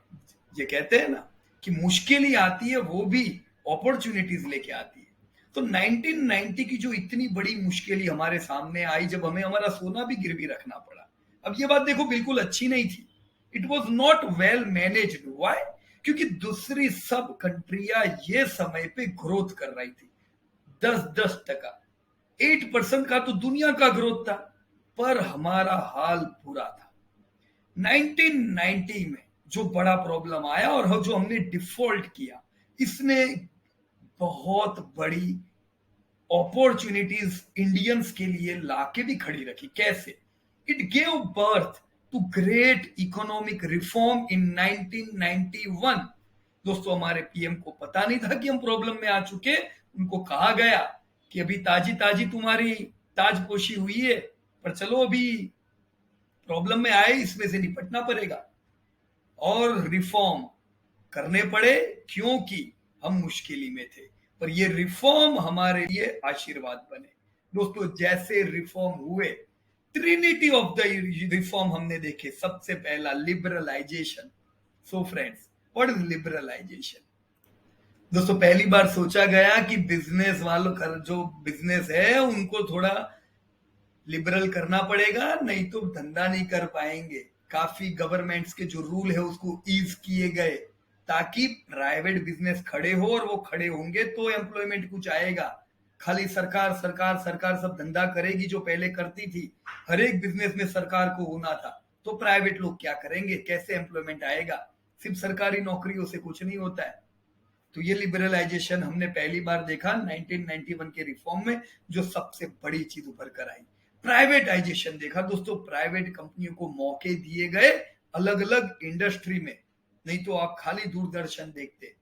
[SPEAKER 1] ये कहते हैं ना कि मुश्किल ही आती है, वो भी अपॉर्चुनिटीज लेके आती है। तो 1990 की जो इतनी बड़ी मुश्किल हमारे सामने आई, जब हमें हमारा सोना भी गिरवी रखना पड़ा। अब ये बात देखो बिल्कुल अच्छी नहीं थी। It was not well managed. Why? क्योंकि दूसरी सब कंट्रियां ये समय पे ग्रोथ कर रही थी 10-10%। 8% का तो दुनिया का ग्रोथ था, पर हमारा हाल बुरा था। 1990 में जो बड़ा प्रॉब्लम आया और जो हमने डिफॉल्ट किया, इसने बहुत बड़ी अपॉर्चुनिटीज इंडियंस के लिए लाके भी खड़ी रखी। कैसे? It gave birth to great economic reform in 1991। दोस्तों, हमारे पीएम को पता नहीं था कि हम प्रॉब्लम में आ चुके। उनको कहा गया कि अभी ताजी ताजी तुम्हारी ताजपोशी हुई है, पर चलो अभी प्रॉब्लम में आए, इसमें से निपटना पड़ेगा और रिफॉर्म करने पड़े क्योंकि हम मुश्किली में थे। पर ये रिफॉर्म हमारे लिए आशीर्वाद बने। दोस्तों, जैसे रिफॉर्म हुए, ट्रिनिटी ऑफ द रिफॉर्म हमने देखे। सबसे पहला liberalisation. So friends, what is liberalisation? दोस्तों, पहली बार सोचा गया कि बिजनेस वालों का जो बिजनेस है उनको थोड़ा लिबरल करना पड़ेगा, नहीं तो धंधा नहीं कर पाएंगे। काफी गवर्नमेंट्स के जो रूल है उसको ईज किए गए ताकि प्राइवेट बिजनेस खड़े हो, और वो खड़े होंगे तो एम्प्लॉयमेंट कुछ आएगा। खाली सरकार सरकार सरकार सब धंधा करेगी जो पहले करती थी, हर एक बिजनेस में सरकार को होना था, तो प्राइवेट लोग क्या करेंगे? कैसे एम्प्लॉयमेंट आएगा? सिर्फ सरकारी नौकरियों से कुछ नहीं होता है। तो ये लिबरलाइजेशन हमने पहली बार देखा 1991 के रिफॉर्म में, जो सबसे बड़ी चीज उभर कर आई। प्राइवेटाइजेशन देखा दोस्तों, प्राइवेट कंपनियों को मौके दिए गए अलग अलग इंडस्ट्री में। नहीं तो आप खाली दूरदर्शन देखते,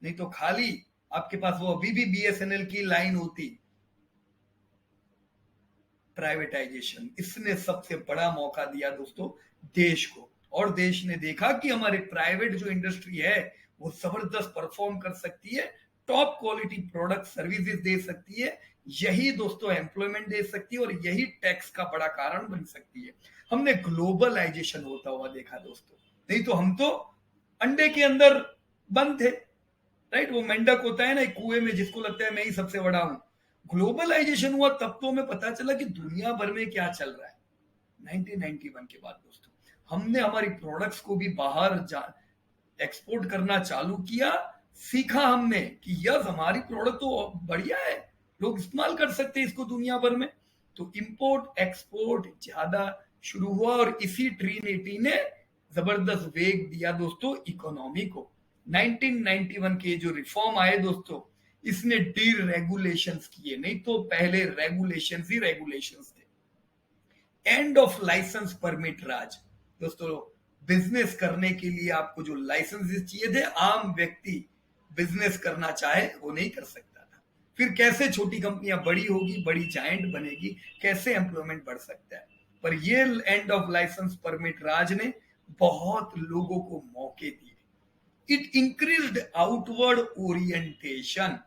[SPEAKER 1] नहीं तो खाली आपके पास वो अभी भी बीएसएनएल की लाइन होती। प्राइवेटाइजेशन, इसने सबसे बड़ा मौका दिया दोस्तों देश को, और देश ने देखा कि हमारे प्राइवेट जो इंडस्ट्री है वो जबरदस्त परफॉर्म कर सकती है, टॉप क्वालिटी प्रोडक्ट सर्विसेज दे सकती है। यही दोस्तों एम्प्लॉयमेंट दे सकती है और यही टैक्स का बड़ा कारण बन सकती है। हमने ग्लोबलाइजेशन होता हुआ देखा दोस्तों। नहीं तो हम तो अंडे के अंदर बंद थे, राइट? वो मेंढक होता है ना एक कुएं में, जिसको लगता है मैं ही सबसे बड़ा हूं। ग्लोबलाइजेशन हुआ तब तो हमें पता चला कि दुनिया भर में क्या चल रहा है। 1991 के बाद दोस्तों हमने हमारी प्रोडक्ट्स को भी बाहर एक्सपोर्ट करना चालू किया। सीखा हमने कि यस, हमारी प्रोडक्ट तो बढ़िया है, लोग इस्तेमाल कर सकते हैं इसको दुनिया भर में। तो इंपोर्ट एक्सपोर्ट ज्यादा शुरू हुआ, और इसी ट्रिनिटी ने जबरदस्त वेग दिया दोस्तों इकोनॉमी को। 1991 के जो रिफॉर्म आए दोस्तों, इसने डी रेगुलेशंस किए। नहीं तो पहले रेगुलेशंस ही रेगुलेशंस थे। एंड ऑफ लाइसेंस परमिट राज। दोस्तों, बिजनेस करने के लिए आपको जो लाइसेंसेस चाहिए थे, आम व्यक्ति बिजनेस करना चाहे वो नहीं कर सकता था। फिर कैसे छोटी कंपनियां बड़ी होगी, बड़ी जायंट बनेगी, कैसे एम्प्लॉयमेंट बढ़ सकता है? पर ये एंड ऑफ लाइसेंस परमिट राज ने बहुत लोगों को मौके दिए। It increased outward orientation.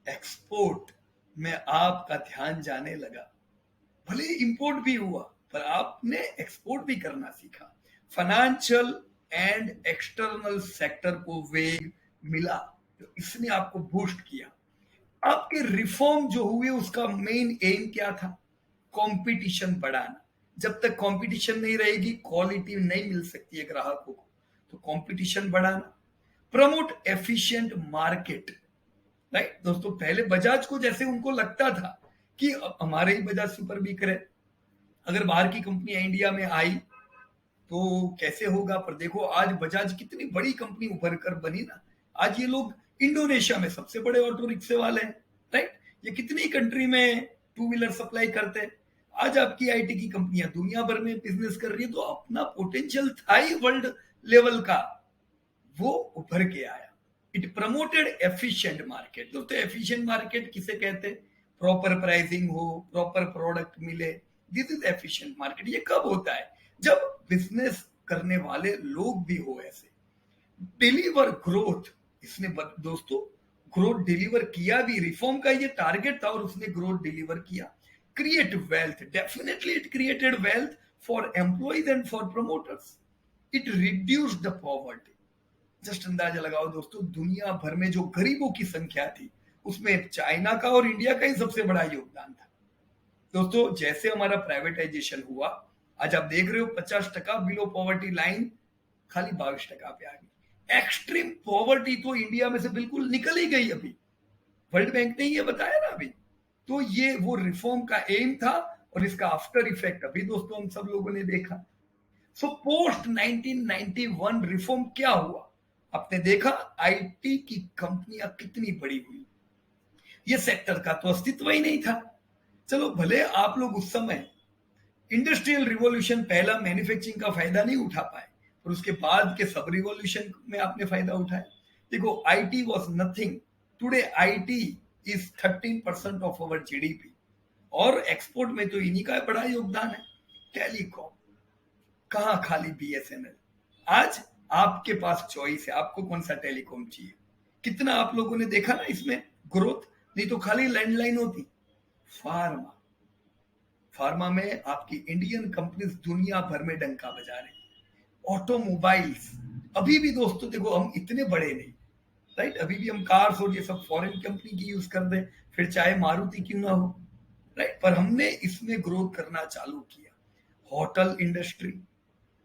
[SPEAKER 1] Export में आपका ध्यान जाने लगा, भले इंपोर्ट भी हुआ पर आपने एक्सपोर्ट भी करना सीखा। फाइनेंशियल एंड एक्सटर्नल सेक्टर को वेग मिला, तो इसने आपको बूस्ट किया। आपके रिफॉर्म जो हुए उसका मेन एम क्या था? कंपटीशन बढ़ाना। जब तक कंपटीशन नहीं रहेगी, क्वालिटी नहीं मिल सकती है ग्राहकों को, तो कंपटीशन बढ़ाना। प्रमोट एफिशिएंट मार्केट, राइट दोस्तों? पहले बजाज को जैसे उनको लगता था कि हमारे ही बजाज सुपर बिक रहे, अगर बाहर की कंपनियां इंडिया में आई तो कैसे होगा? पर देखो आज बजाज कितनी बड़ी कंपनी उभर कर बनी ना। आज ये लोग इंडोनेशिया में सबसे बड़े ऑटो रिक्शे वाले हैं, राइट? ये कितनी कंट्री में टू व्हीलर सप्लाई करते हैं। आज आपकी आईटी की कंपनियां दुनिया भर में बिजनेस कर रही है, तो अपना पोटेंशियल था ही वर्ल्ड लेवल का, वो उभर के आया। It promoted efficient market. दोस्तों, एफिशिएंट मार्केट किसे कहते हैं? प्रॉपर प्राइसिंग हो, प्रॉपर प्रोडक्ट मिले, दिस इज एफिशिएंट मार्केट। ये कब होता है? जब बिजनेस करने वाले लोग भी हो ऐसे। डिलीवर ग्रोथ, इसने दोस्तों ग्रोथ डिलीवर किया भी। रिफॉर्म का ये टारगेट था और उसने ग्रोथ डिलीवर किया। Create wealth, definitely it created wealth for employees and for promoters. It reduced the poverty. Just अंदाजा लगाओ दोस्तों, दुनिया भर में जो गरीबों की संख्या थी उसमें चाइना का और इंडिया का ही सबसे बड़ा योगदान था। दोस्तों, जैसे हमारा प्राइवेटाइजेशन हुआ, आज आप देख रहे हो 50% बिलो पॉवर्टी लाइन खाली 22% पे आ गई। एक्सट्रीम पॉवर्टी तो इंडिया में से बिल्कुल निकल ही गई अभी, वर्ल्ड बैंक ने ये बताया ना अभी। तो ये वो रिफॉर्म का एम था और इसका आफ्टर इफेक्ट अभी दोस्तों हम सब लोगों ने देखा। सो पोस्ट 1991 रिफॉर्म क्या हुआ, आपने देखा आईटी की कंपनियां कितनी बड़ी हुई, ये सेक्टर का तो अस्तित्व ही नहीं था। चलो भले आप लोग उस समय इंडस्ट्रियल रिवॉल्यूशन पहला मैन्युफैक्चरिंग का फायदा नहीं उठा पाए, और उसके बाद के सब रिवॉल्यूशन में आपने फायदा उठाया। देखो IT was nothing, today IT is 13% of our GDP, और एक्सपोर्ट में तो इन्हीं का बड़ा योगदान है। टेलीकॉम कहां खाली बीएसएनएल, आज आपके पास चॉइस है, आपको कौन सा टेलीकॉम चाहिए। कितना आप लोगों ने देखा ना इसमें ग्रोथ, नहीं तो खाली लैंडलाइन होती। फार्मा, फार्मा में आपकी इंडियन कंपनीज दुनिया भर में डंका बजा रही। ऑटोमोबाइल्स अभी भी दोस्तों देखो हम इतने बड़े नहीं, राइट, अभी भी हम कार्स और ये सब फॉरेन कंपनी की यूज कर दें, फिर चाहे मारुति क्यों ना हो, राइट, पर हमने इसमें ग्रोथ करना चालू किया। Hotel industry,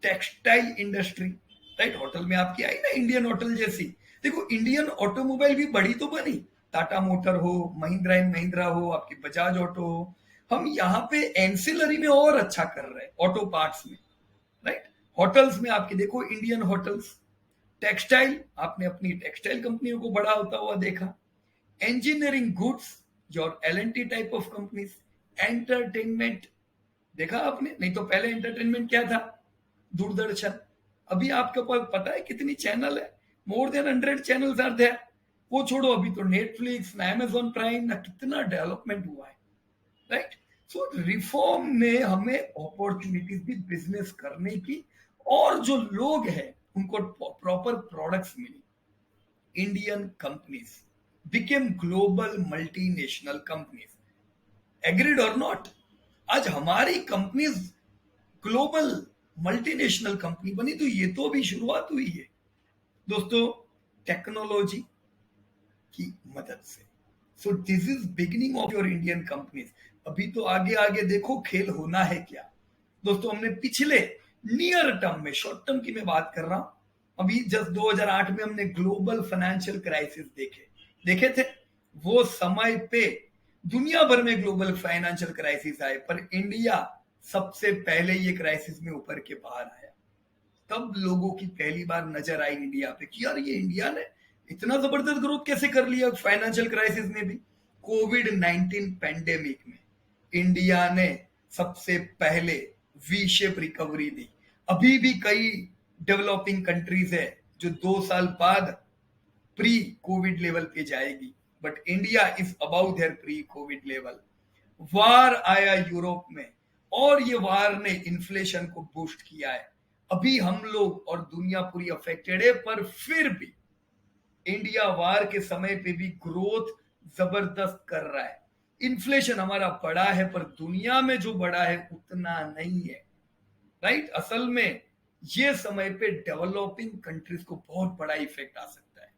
[SPEAKER 1] textile industry, right, hotel में आपकी आई ना इंडियन होटल जैसी। देखो इंडियन ऑटोमोबाइल भी बड़ी तो बनी, टाटा मोटर हो, महिंद्रा एंड महिंद्रा हो, आपकी बजाज ऑटो हो। हम यहाँ पे एंसिलरी में और अच्छा कर रहे हैं, ऑटो पार्ट्स में, राइट। होटल्स में आपके देखो इंडियन होटल्स। टेक्सटाइल, आपने अपनी टेक्सटाइल कंपनियों को बड़ा होता हुआ देखा। Engineering goods, your LNT type of companies. Entertainment देखा आपने, नहीं तो पहले एंटरटेनमेंट क्या था, दूरदर्शन। अभी आपके पास पता है कितनी चैनल है, more than 100 channels are there. वो छोड़ो, अभी तो नेटफ्लिक्स ना अमेजॉन प्राइम ना, कितना डेवलपमेंट हुआ है, राइट। सो रिफॉर्म ने हमें अपॉर्चुनिटीज दी बिजनेस करने की, और जो लोग हैं उनको प्रॉपर प्रोडक्ट्स मिली। Indian companies became global multinational companies, agreed और नॉट। आज हमारी कंपनीज ग्लोबल मल्टीनेशनल कंपनी बनी, तो ये तो अभी शुरुआत हुई है दोस्तों टेक्नोलॉजी की मदद से। So this is beginning of your Indian companies. अभी तो आगे आगे देखो खेल होना है क्या दोस्तों। हमने पिछले नियर टर्म में, शॉर्ट टर्म की मैं बात कर रहा हूं, अभी जस्ट 2008 में हमने ग्लोबल फाइनेंशियल क्राइसिस देखे थे। वो समय पे दुनिया भर में ग्लोबल फाइनेंशियल क्राइसिस आए, पर इंडिया सबसे पहले ये क्राइसिस में उभर के बाहर आया। तब लोगों की पहली बार नजर आई इंडिया पे कि यार ये इंडिया ने इतना जबरदस्त ग्रोथ कैसे कर लिया फाइनेंशियल क्राइसिस में भी। कोविड-19 पैंडेमिक में इंडिया ने सबसे पहले वी शेप रिकवरी दी। अभी भी कई डेवलपिंग कंट्रीज है जो 2 साल बाद प्री कोविड लेवल पे जाएगी, but India is about there pre covid level. War आया यूरोप में, और ये वार ने इन्फ्लेशन को बूस्ट किया है। अभी हम लोग और दुनिया पूरी अफेक्टेड है, पर फिर भी इंडिया वार के समय पे भी ग्रोथ जबरदस्त कर रहा है। इन्फ्लेशन हमारा बड़ा है, पर दुनिया में जो बड़ा है उतना नहीं है, राइट। असल में ये समय पे डेवलपिंग कंट्रीज को बहुत बड़ा इफेक्ट आ सकता है।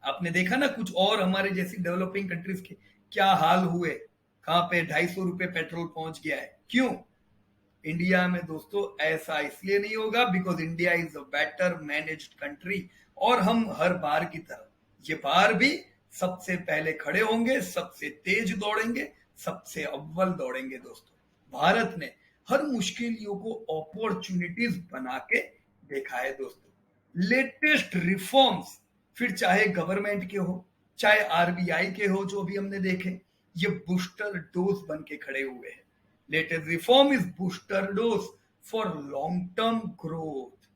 [SPEAKER 1] आपने देखा ना कुछ और हमारे जैसी डेवलपिंग कंट्रीज के क्या हाल हुए, कहां पे 250 रुपए पेट्रोल पहुंच गया है। क्यों? इंडिया में दोस्तों ऐसा इसलिए नहीं होगा because India is a better managed country, और हम हर बार की तरह ये बार भी सबसे पहले खड़े होंगे, सबसे तेज दौड़ेंगे, सबसे अव्वल दौड़ेंगे दोस्तों। भारत ने हर मुश्किलों को अपॉर्चुनिटीज बना के देखा है दोस्तों। लेटेस्ट रिफॉर्म्स, फिर चाहे गवर्नमेंट के हो, चाहे आरबीआई के हो, जो भी हमने देखे, ये बूस्टर डोज बन के खड़े हुए हैं। Latest reform is booster dose for long term growth.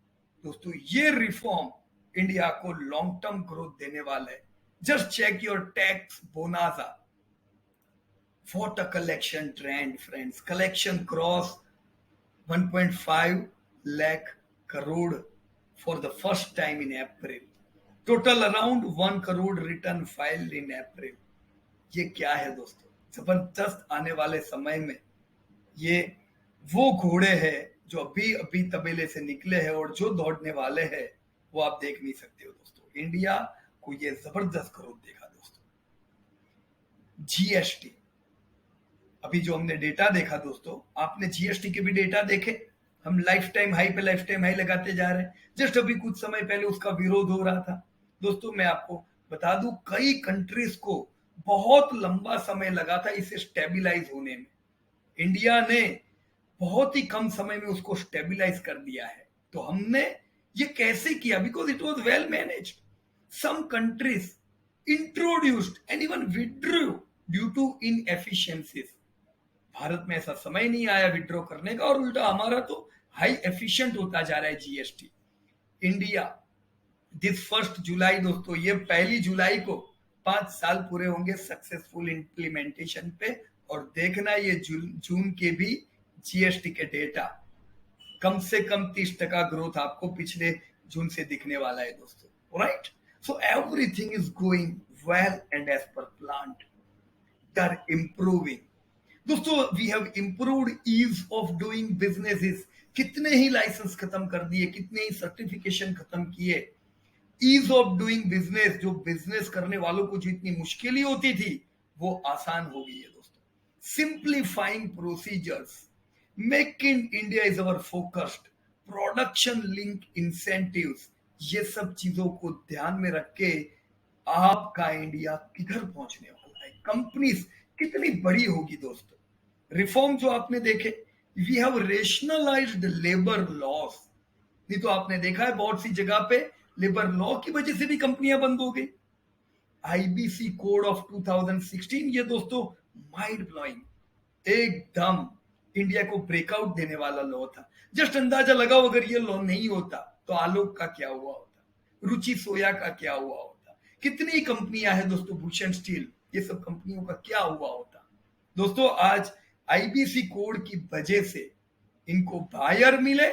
[SPEAKER 1] दोस्तों ये रिफॉर्म इंडिया को लॉन्ग टर्म ग्रोथ देने वाला है। Just check your tax bonanza, what a collection trend friends, collection cross 1.5 lakh crore for the first time in April, total around 1 crore return filed in April। ये क्या है दोस्तों, जबरदस्त आने वाले समय में ये वो घोड़े हैं जो अभी अभी तबेले से निकले हैं, और जो दौड़ने वाले हैं वो आप देख नहीं सकते हो दोस्तों। इंडिया को ये जबरदस्त ग्रोथ देखा दोस्तों। जीएसटी, अभी जो हमने डेटा देखा दोस्तों, आपने जीएसटी के भी डेटा देखे, हम लाइफ टाइम हाई पे लाइफ टाइम हाई लगाते जा रहे हैं। जस्ट अभी कुछ समय पहले उसका विरोध हो रहा था। दोस्तों मैं आपको बता दूं, कई कंट्रीज को बहुत लंबा समय लगा था इसे स्टेबिलाईज होने में। इंडिया ने बहुत ही कम समय में उसको स्टेबिलाईज कर दिया है। तो हमने ये कैसे किया? Because it was well managed. Some countries introduced and even withdrew due to inefficiencies. Bharat में ऐसा समय नहीं आया विड्रॉ करने का, और उल्टा हमारा तो हाई एफिशिएंट होता जा रहा है जीएसटी। इंडिया दिस 1 जुलाई दोस्तों, ये 1 जुलाई को 5 साल पूरे होंगे सक्सेसफुल इंप्लीमेंटेशन पे। और देखना ये जून के भी जीएसटी के डेटा कम से कम 30% ग्रोथ आपको पिछले जून से दिखने वाला है दोस्तों। Right, so everything is going well and as per plan, are improving. दोस्तों we have improved ease of doing businesses. कितने ही लाइसेंस खत्म कर दिए, कितने ही सर्टिफिकेशन खत्म किए। ईज ऑफ डूइंग बिजनेस, जो बिजनेस करने वालों को जितनी मुश्किल होती थी वो आसान हो गई है दोस्तों। Simplifying procedures, make in India is our focused, production link incentives, ये सब चीजों को ध्यान में रख के आपका इंडिया किधर पहुंचने वाला है, कंपनीज कितनी बड़ी होगी दोस्तों। रिफॉर्म जो आपने देखे, वी हैव रेशनलाइज्ड लेबर लॉस। नहीं तो आपने देखा है बहुत सी जगह पे लेबर लॉ की वजह से भी कंपनियां बंद हो गई। आईबीसी कोड ऑफ 2016, ये दोस्तों माइंड ब्लोइंग, एकदम इंडिया को ब्रेकआउट देने वाला लॉ था। जस्ट अंदाजा लगाओ, अगर ये लॉ नहीं होता तो आलोक का क्या हुआ होता, रुचि सोया का क्या हुआ होता, कितनी कंपनियां हैं दोस्तों, भूषण स्टील, ये सब कंपनियों का क्या हुआ होता। दोस्तों आज आईबीसी कोड की वजह से इनको बायर मिले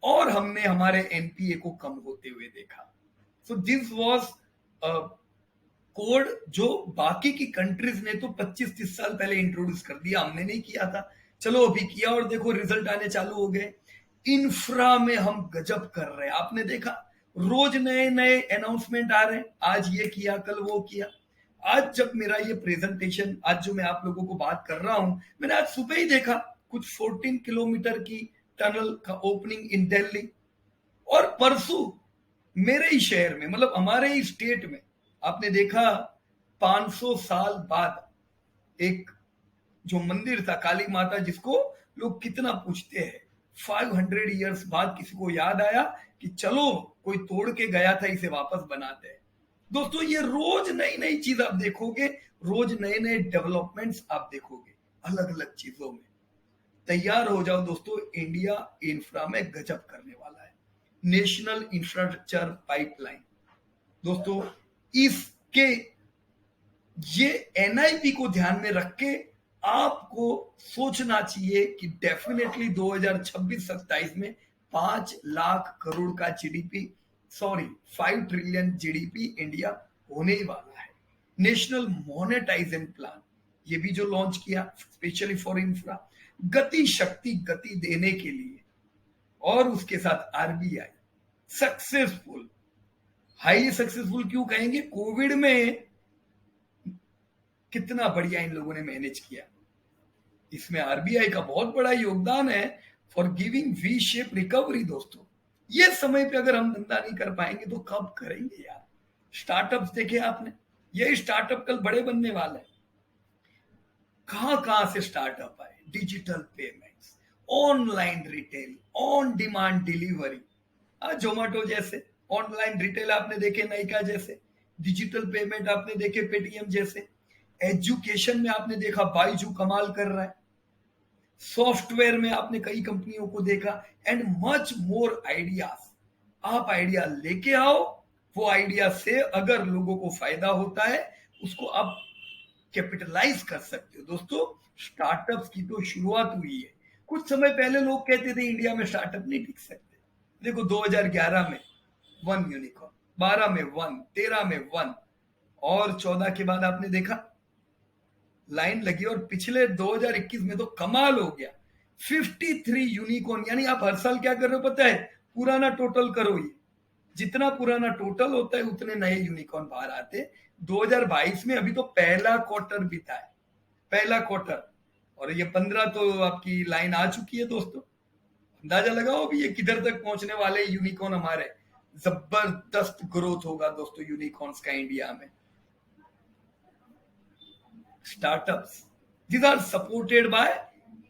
[SPEAKER 1] और हमने हमारे एनपीए को कम होते हुए देखा। सो दिस वाज कोड जो बाकी की कंट्रीज ने तो 25-30 साल पहले इंट्रोड्यूस कर दिया, हमने नहीं किया था। चलो अभी किया और देखो रिजल्ट आने चालू हो गए। इंफ्रा में हम गजब कर रहे हैं, आपने देखा रोज नए नए अनाउंसमेंट आ रहे हैं, आज ये किया कल वो किया। आज जब मेरा ये प्रेजेंटेशन, आज जो मैं आप लोगों को बात कर रहा हूं, मैंने आज सुबह ही देखा कुछ 14 किलोमीटर की टनल का ओपनिंग इन दिल्ली। और परसों मेरे ही शहर में, मतलब हमारे ही स्टेट में, आपने देखा 500 साल बाद एक जो मंदिर था काली माता, जिसको लोग कितना पूछते हैं, 500 इयर्स बाद किसी को याद आया कि चलो कोई तोड़ के गया था इसे वापस बनाते हैं। दोस्तों ये रोज नई नई चीज आप देखोगे, रोज नए नए डेवलपमेंट्स आप देखोगे अलग अलग चीजों में। तैयार हो जाओ दोस्तों, इंडिया इंफ्रा में गजब करने वाला है। नेशनल इंफ्रास्ट्रक्चर पाइपलाइन दोस्तों, इसके ये एनआईपी को ध्यान में रख के आपको सोचना चाहिए कि डेफिनेटली 2026-27 में 5 लाख करोड़ का GDP, sorry 5 trillion GDP India होने ही वाला है। नेशनल मोनेटाइजेशन प्लान ये भी जो लॉन्च किया स्पेशली फॉर इंफ्रा, गति शक्ति गति देने के लिए, और उसके साथ आरबीआई सक्सेसफुल। हाईली सक्सेसफुल क्यों कहेंगे? कोविड में कितना बढ़िया इन लोगों ने मैनेज किया, इसमें आरबीआई का बहुत बड़ा योगदान है for giving V shape recovery. दोस्तों ये समय पे अगर हम धंधा नहीं कर पाएंगे तो कब करेंगे यार। स्टार्टअप्स देखे आपने, यही स्टार्टअप कल बड़े बनने वाले हैं। कहां कहां से स्टार्टअप आए, digital payments, online retail, on demand delivery, Zomato जैसे ऑनलाइन रिटेल आपने देखे, नाइका जैसे डिजिटल पेमेंट आपने देखे, पेटीएम जैसे। एजुकेशन में आपने देखा बाइजू कमाल कर रहा है, सॉफ्टवेयर में आपने कई कंपनियों को देखा, एंड मच मोर आइडियाज। आप आइडिया लेके आओ, वो आइडिया से अगर लोगों को फायदा होता है उसको आप कैपिटलाइज कर सकते हो। दोस्तों स्टार्टअप्स की तो शुरुआत हुई है। कुछ समय पहले लोग कहते थे इंडिया में स्टार्टअप नहीं टिक सकते, देखो 2011 में 1 यूनिकॉर्न, 12 में 1, 13 में 1, और 14 के बाद आपने देखा लाइन लगी, और पिछले 2021 में तो कमाल हो गया, 53 यूनिकॉर्न। यानी आप हर साल क्या कर रहे हो पता है? पुराना टोटल करो, ये जितना पुराना टोटल होता है उतने नए यूनिकॉर्न बाहर आते। 2022 में अभी तो पहला क्वार्टर बीता है, पहला क्वार्टर, और ये 15 तो आपकी लाइन आ चुकी है दोस्तों। अंदाजा लगाओ अभी ये किधर तक पहुंचने वाले यूनिकॉर्न हमारे। जबरदस्त ग्रोथ होगा दोस्तों यूनिकॉर्न्स का इंडिया में। Startups. These are supported by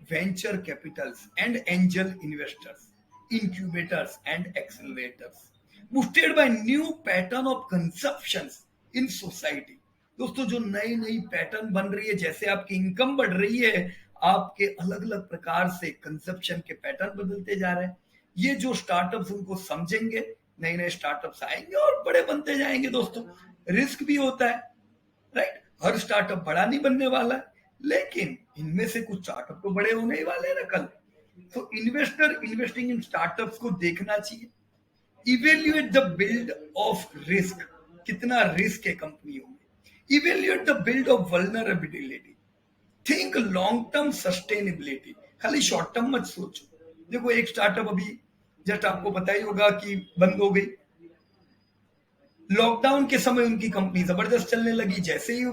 [SPEAKER 1] venture capitals and angel investors, incubators and accelerators. Boosted by new pattern of consumptions in society. दोस्तों जो नई नई पैटर्न बन रही है, जैसे आपकी इनकम बढ़ रही है, आपके अलग अलग प्रकार से कंजप्शन के पैटर्न बदलते जा रहे हैं। ये जो स्टार्टअप्स उनको समझेंगे, नए नए स्टार्टअप्स आएंगे और बड़े बनते जाएंगे दोस्तों। रिस्क भी होता है, राइट। हर स्टार्टअप बड़ा नहीं बनने वाला है, लेकिन इनमें से कुछ स्टार्टअप तो बड़े होने ही वाले हैं ना कल। तो इन्वेस्टर इन्वेस्टिंग इन स्टार्टअप्स को देखना चाहिए। Evaluate the build of risk, कितना रिस्क है कंपनियों में। Evaluate the build of vulnerability. Think long term sustainability, खाली शॉर्ट टर्म मत सोचो। देखो एक स्टार्टअप अभी जस्ट आपको पता ही होगा कि बंद हो गई। लॉकडाउन के समय उनकी कंपनी जबरदस्त चलने लगी, जैसे ही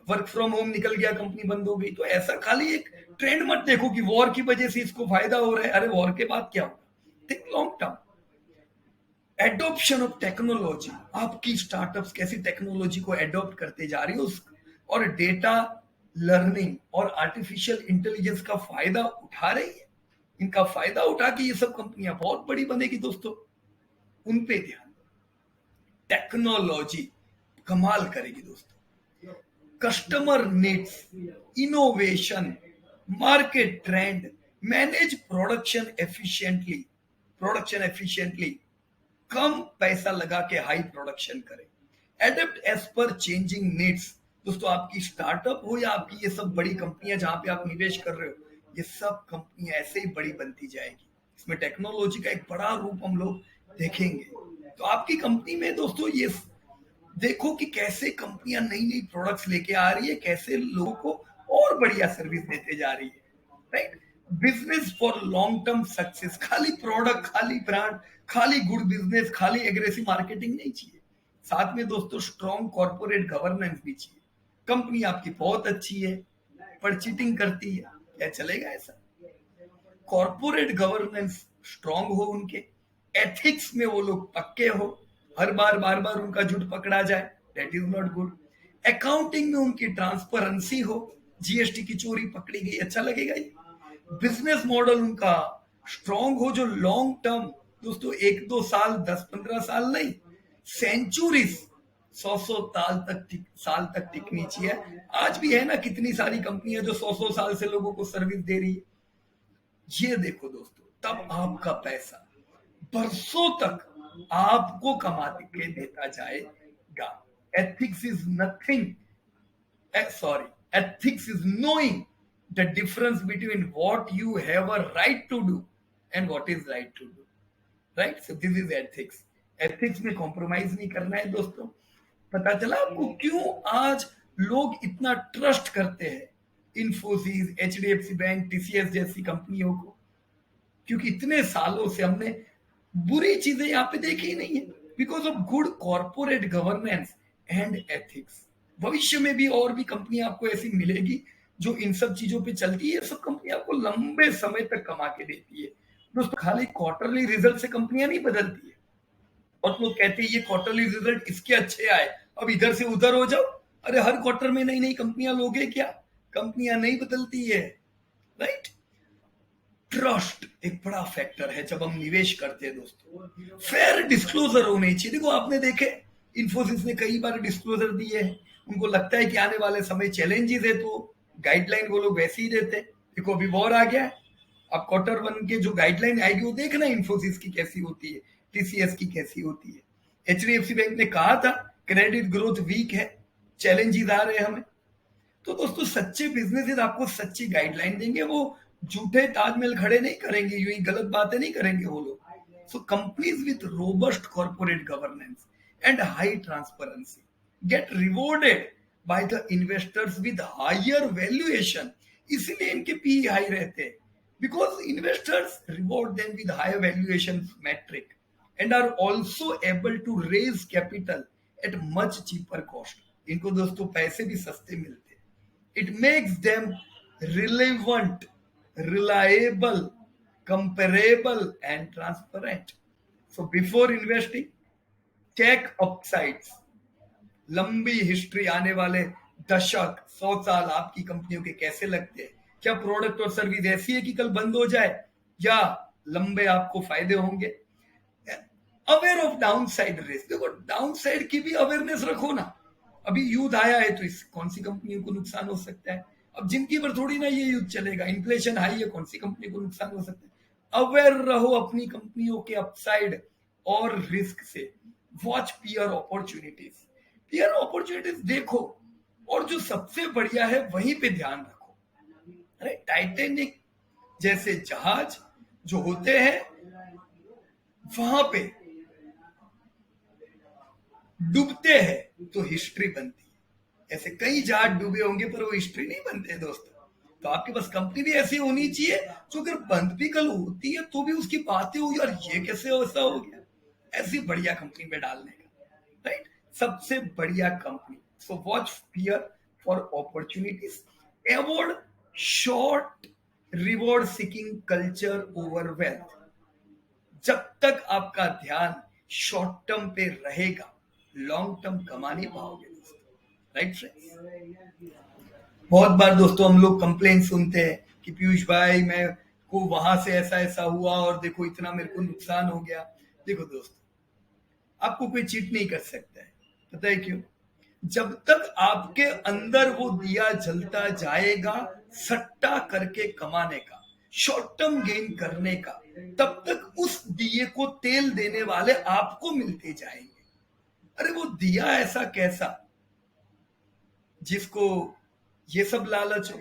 [SPEAKER 1] वर्क फ्रॉम होम निकल गया कंपनी बंद हो गई। तो ऐसा खाली एक ट्रेंड मत देखो कि वॉर की वजह से इसको फायदा हो रहा है, अरे वॉर के बाद क्या होगा। Think long term. Adoption of technology, आपकी स्टार्टअप्स कैसी टेक्नोलॉजी को एडॉप्ट करते जा रही है और डेटा लर्निंग और आर्टिफिशियल इंटेलिजेंस का फायदा उठा रही है। इनका फायदा उठा के ये सब कंपनियां बहुत बड़ी बनेगी दोस्तों, उन पे ध्यान। टेक्नोलॉजी कमाल करेगी दोस्तों। Customer needs, innovation, market trend, manage production efficiently, कम पैसा लगा के हाई प्रोडक्शन करें। Adapt as per changing needs. दोस्तों आपकी स्टार्टअप हो या आपकी ये सब बड़ी कंपनियां जहां पे आप निवेश कर रहे हो, ये सब कंपनियां ऐसे ही बड़ी बनती जाएगी। इसमें टेक्नोलॉजी का एक बड़ा रूप हम लोग देखेंगे। तो आपकी कंपनी में दोस्तों ये देखो कि कैसे कंपनियां नई नई प्रोडक्ट्स लेके आ रही है, कैसे लोगों को और बढ़िया सर्विस देते जा रही है, right. Business for long term success, खाली प्रोडक्ट, खाली ब्रांड, खाली गुड बिजनेस, खाली एग्रेसिव मार्केटिंग नहीं चाहिए। साथ में दोस्तों स्ट्रॉन्ग कॉर्पोरेट गवर्नेंस भी चाहिए। कंपनी आपकी बहुत अच्छी है पर चीटिंग करती है, क्या चलेगा ऐसा। कॉर्पोरेट गवर्नेंस स्ट्रॉन्ग हो, उनके एथिक्स में वो लोग पक्के हो, हर बार बार बार उनका झूठ पकड़ा जाए, that is not good. Accounting में उनकी ट्रांसपेरेंसी हो, जीएसटी की चोरी पकड़ी गई, अच्छा लगेगा ये। बिजनेस मॉडल उनका स्ट्रॉन्ग हो जो लॉन्ग टर्म, दोस्तों 1-2 साल, 10-15 साल नहीं, सेंचुरीज, 100 साल तक टिकनी चाहिए। आज भी है ना कितनी सारी कंपनियां जो 100 साल से लोगों को सर्विस दे रही है। ये देखो दोस्तों, तब आपका पैसा बरसों तक आपको कमा के देता जाएगा। Ethics is nothing, sorry, ethics is knowing the difference between what you have a right to do and what is right to do, right? So this is ethics. ethics में कॉम्प्रोमाइज नहीं करना है दोस्तों। पता चला आपको क्यों आज लोग इतना ट्रस्ट करते हैं इन्फोसिस, एचडीएफसी बैंक, टीसीएस जैसी कंपनियों को? क्योंकि इतने सालों से हमने बुरी चीजें यहाँ पे देखी ही नहीं है, because of good corporate governance and ethics. भविष्य में भी और भी कंपनियां आपको ऐसी मिलेगी जो इन सब चीजों पे चलती है। सब कंपनियां आपको लंबे समय तक कमा के देती है दोस्तों। खाली क्वार्टरली रिजल्ट से कंपनियां नहीं बदलती है। और लोग कहते हैं ये क्वार्टरली रिजल्ट इसके अच्छे आए, अब इधर से उधर हो जाओ। अरे हर क्वार्टर में नई नई कंपनियां लोगे क्या? कंपनियां नहीं बदलती है, राइट। ट्रस्ट एक बड़ा फैक्टर है जब हम निवेश करते हैं दोस्तों। फेयर डिस्क्लोजर होने चाहिए। देखो आपने देखे इन्फोसिस ने कई बार डिस्क्लोजर दिए हैं। उनको लगता है कि आने वाले समय चैलेंजेस है तो गाइडलाइन वो लोग वैसे ही देते। देखो अभी वॉर आ गया, अब क्वार्टर 1 के जो गाइडलाइन आएगी वो देखना इन्फोसिस की कैसी होती है, टीसीएस की कैसी होती है। एचडीएफसी बैंक ने कहा था क्रेडिट ग्रोथ वीक है, चैलेंजेस आ रहे हैं हमें। तो दोस्तों सच्चे बिजनेस आपको सच्ची गाइडलाइन देंगे, वो झूठे ताजमहल खड़े नहीं करेंगे, यूं ही गलत बातें नहीं करेंगे वो लोग। सो companies with robust corporate governance and high transparency get rewarded by the investors with higher valuation। इसलिए इनके पी हाई रहते हैं, because investors reward them with higher valuation metric and are also able to raise capital at much cheaper cost। इनको दोस्तों पैसे भी सस्ते मिलते हैं। It makes them relevant, reliable, comparable, and transparent. So before investing, check upsides. लंबी history, आने वाले दशक 100 साल आपकी कंपनियों के कैसे लगते हैं, क्या प्रोडक्ट और सर्विस ऐसी है कि कल बंद हो जाए, या लंबे आपको फायदे होंगे। Aware of down side risk, देखो डाउन साइड की भी अवेयरनेस रखो ना। अभी युद्ध आया है तो इस कौन सी कंपनियों को नुकसान हो सकता है, अब जिनकी पर थोड़ी ना ये युद्ध चलेगा, इन्फ्लेशन हाई है, कौन सी कंपनी को नुकसान हो सकता है। अवेयर रहो अपनी कंपनियों के अपसाइड और रिस्क से। वॉच पियर अपॉर्चुनिटीज, पियर अपॉर्चुनिटीज देखो, और जो सबसे बढ़िया है वहीं पे ध्यान रखो। अरे टाइटेनिक जैसे जहाज जो होते हैं वहां पे डूबते हैं तो हिस्ट्री बनती है। ऐसे कई जहाज डूबे होंगे पर वो हिस्ट्री नहीं बनते दोस्तों। तो आपके पास कंपनी भी ऐसी होनी चाहिए जो अगर बंद भी कल होती है तो भी उसकी बातें हो, यार ये कैसे ऐसा हो गया, ऐसी बढ़िया कंपनी में डालने का, राइट। सबसे बढ़िया company. So watch fear for opportunities, avoid short reward seeking culture over wealth. जब तक आपका ध्यान शॉर्ट टर्म पे रहेगा, लॉन्ग टर्म कमा नहीं पाओगे दोस्तों, राइट फ्रेंड्स। बहुत बार दोस्तों हम लोग कंप्लेन सुनते हैं कि पीयूष भाई मैं को वहां से ऐसा ऐसा हुआ और देखो इतना मेरे को नुकसान हो गया। देखो दोस्तों, आपको कोई चीट नहीं कर सकता है, पता है क्यों? जब तक आपके अंदर वो दिया जलता जाएगा सट्टा करके कमाने का, शॉर्ट टर्म गेन करने का, तब तक उस दिए को तेल देने वाले आपको मिलते जाएंगे। अरे वो दिया ऐसा कैसा जिसको ये सब लालच हो।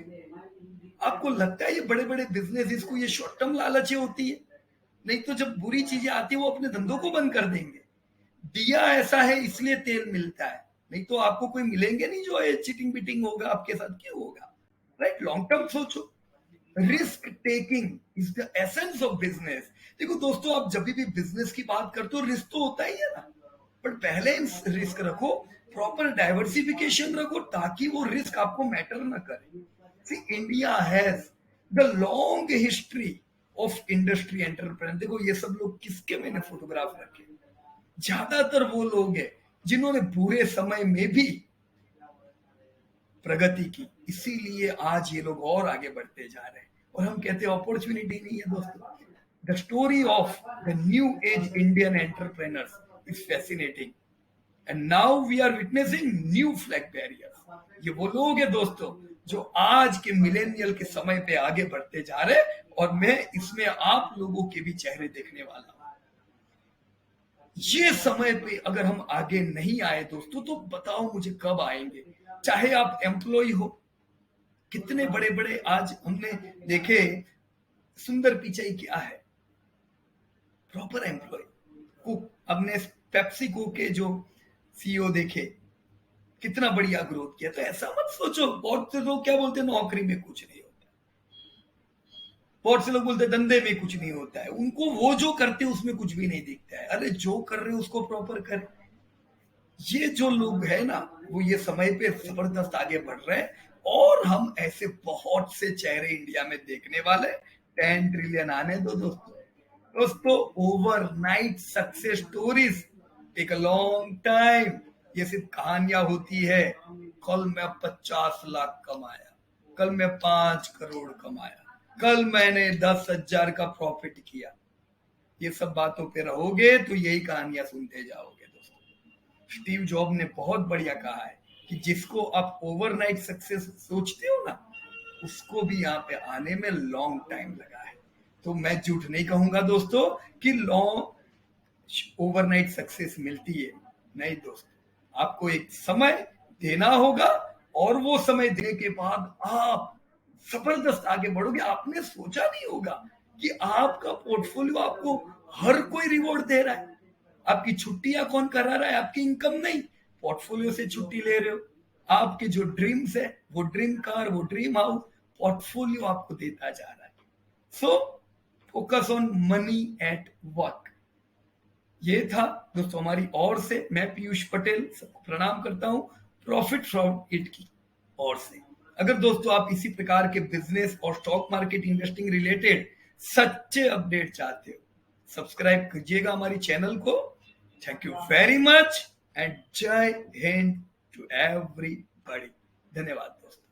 [SPEAKER 1] आपको लगता है ये बड़े बड़े बिजनेस को ये शॉर्ट टर्म लालच होती है? नहीं तो जब बुरी चीजें आती है वो अपने धंधों को बंद कर देंगे। दिया ऐसा है इसलिए तेल मिलता है, नहीं तो आपको कोई मिलेंगे नहीं जो है चीटिंग बीटिंग होगा आपके साथ, क्यों होगा, राइट। लॉन्ग टर्म सोचो। Risk taking is the essence of business. देखो दोस्तों, आप जब भी बिजनेस की बात करते हो रिस्क तो होता ही है ना, बट पहले रिस्क रखो, प्रॉपर डाइवर्सिफिकेशन रखो ताकि वो रिस्क आपको मैटर ना करे। See India has the long history of industry entrepreneur. देखो ये सब लोग किसके मैंने फोटोग्राफ रखे, ज्यादातर वो लोग हैं जिन्होंने बुरे समय में भी प्रगति की, इसीलिए आज ये लोग और आगे बढ़ते जा रहे हैं। और हम कहते हैं अपॉर्चुनिटी नहीं है दोस्तों। The story of the new age Indian entrepreneurs is fascinating and now we are witnessing new flag barriers. ये वो लोग हैं दोस्तों जो आज के मिलेनियल के समय पे आगे बढ़ते जा रहे हैं, और मैं इसमें आप लोगों के भी चेहरे देखने वाला हूं। ये समय पे अगर हम आगे नहीं आए दोस्तों तो बताओ मुझे कब आएंगे। चाहे आप एम्प्लॉय हो, कितने बड़े बड़े आज हमने देखे, सुंदर पिचाई क्या है, प्रॉपर एम्प्लॉय। कुक, हमने पेप्सिको के जो सीईओ देखे, कितना बढ़िया ग्रोथ किया। तो ऐसा मत सोचो, बहुत से लोग क्या बोलते हैं नौकरी में कुछ नहीं होता, बहुत से लोग बोलते हैं धंधे में कुछ नहीं होता है, उनको वो जो करते हैं उसमें कुछ भी नहीं दिखता है। अरे जो कर रहे हो उसको प्रॉपर करें। ये जो लोग है ना वो ये समय पे जबरदस्त आगे बढ़ रहे हैं, और हम ऐसे बहुत से चेहरे इंडिया में देखने वाले। 10 ट्रिलियन आने दो दोस्तों। दोस्तों overnight success stories take a long time. ये सिर्फ कहानियां होती है। कल मैं 50 लाख कमाया, कल मैं 5 करोड़ कमाया, कल मैंने 10,000 का प्रॉफिट किया, ये सब बातों पे रहोगे तो यही कहानियां सुनते जाओगे दोस्तों। स्टीव जॉब ने बहुत बढ़िया कहा है कि जिसको आप ओवरनाइट सक्सेस सोचते हो ना, उसको भी यहाँ पे आने में लॉन्ग टाइम लगा है। तो मैं झूठ नहीं कहूंगा दोस्तों कि लॉन्ग ओवरनाइट सक्सेस मिलती है, नहीं दोस्तों। आपको एक समय देना होगा, और वो समय देने के बाद आप जबरदस्त आगे बढ़ोगे। आपने सोचा नहीं होगा कि आपका पोर्टफोलियो आपको हर कोई रिवॉर्ड दे रहा है। आपकी छुट्टियां कौन करा रहा है? आपकी इनकम नहीं, पोर्टफोलियो से छुट्टी ले रहे हो। आपके जो ड्रीम्स है, वो ड्रीम कार, वो ड्रीम हाउस, पोर्टफोलियो आपको देता जा रहा है। So focus on money at work. ये था दोस्तों हमारी ओर से। मैं पीयूष पटेल सबको प्रणाम करता हूं, प्रॉफिट फ्रॉम इट की ओर से। अगर दोस्तों आप इसी प्रकार के बिजनेस और स्टॉक मार्केट इन्वेस्टिंग रिलेटेड सच्चे अपडेट चाहते हो, सब्सक्राइब कीजिएगा हमारी चैनल को। Thank you very much and जय हिंद टू एवरीबॉडी। धन्यवाद दोस्तों।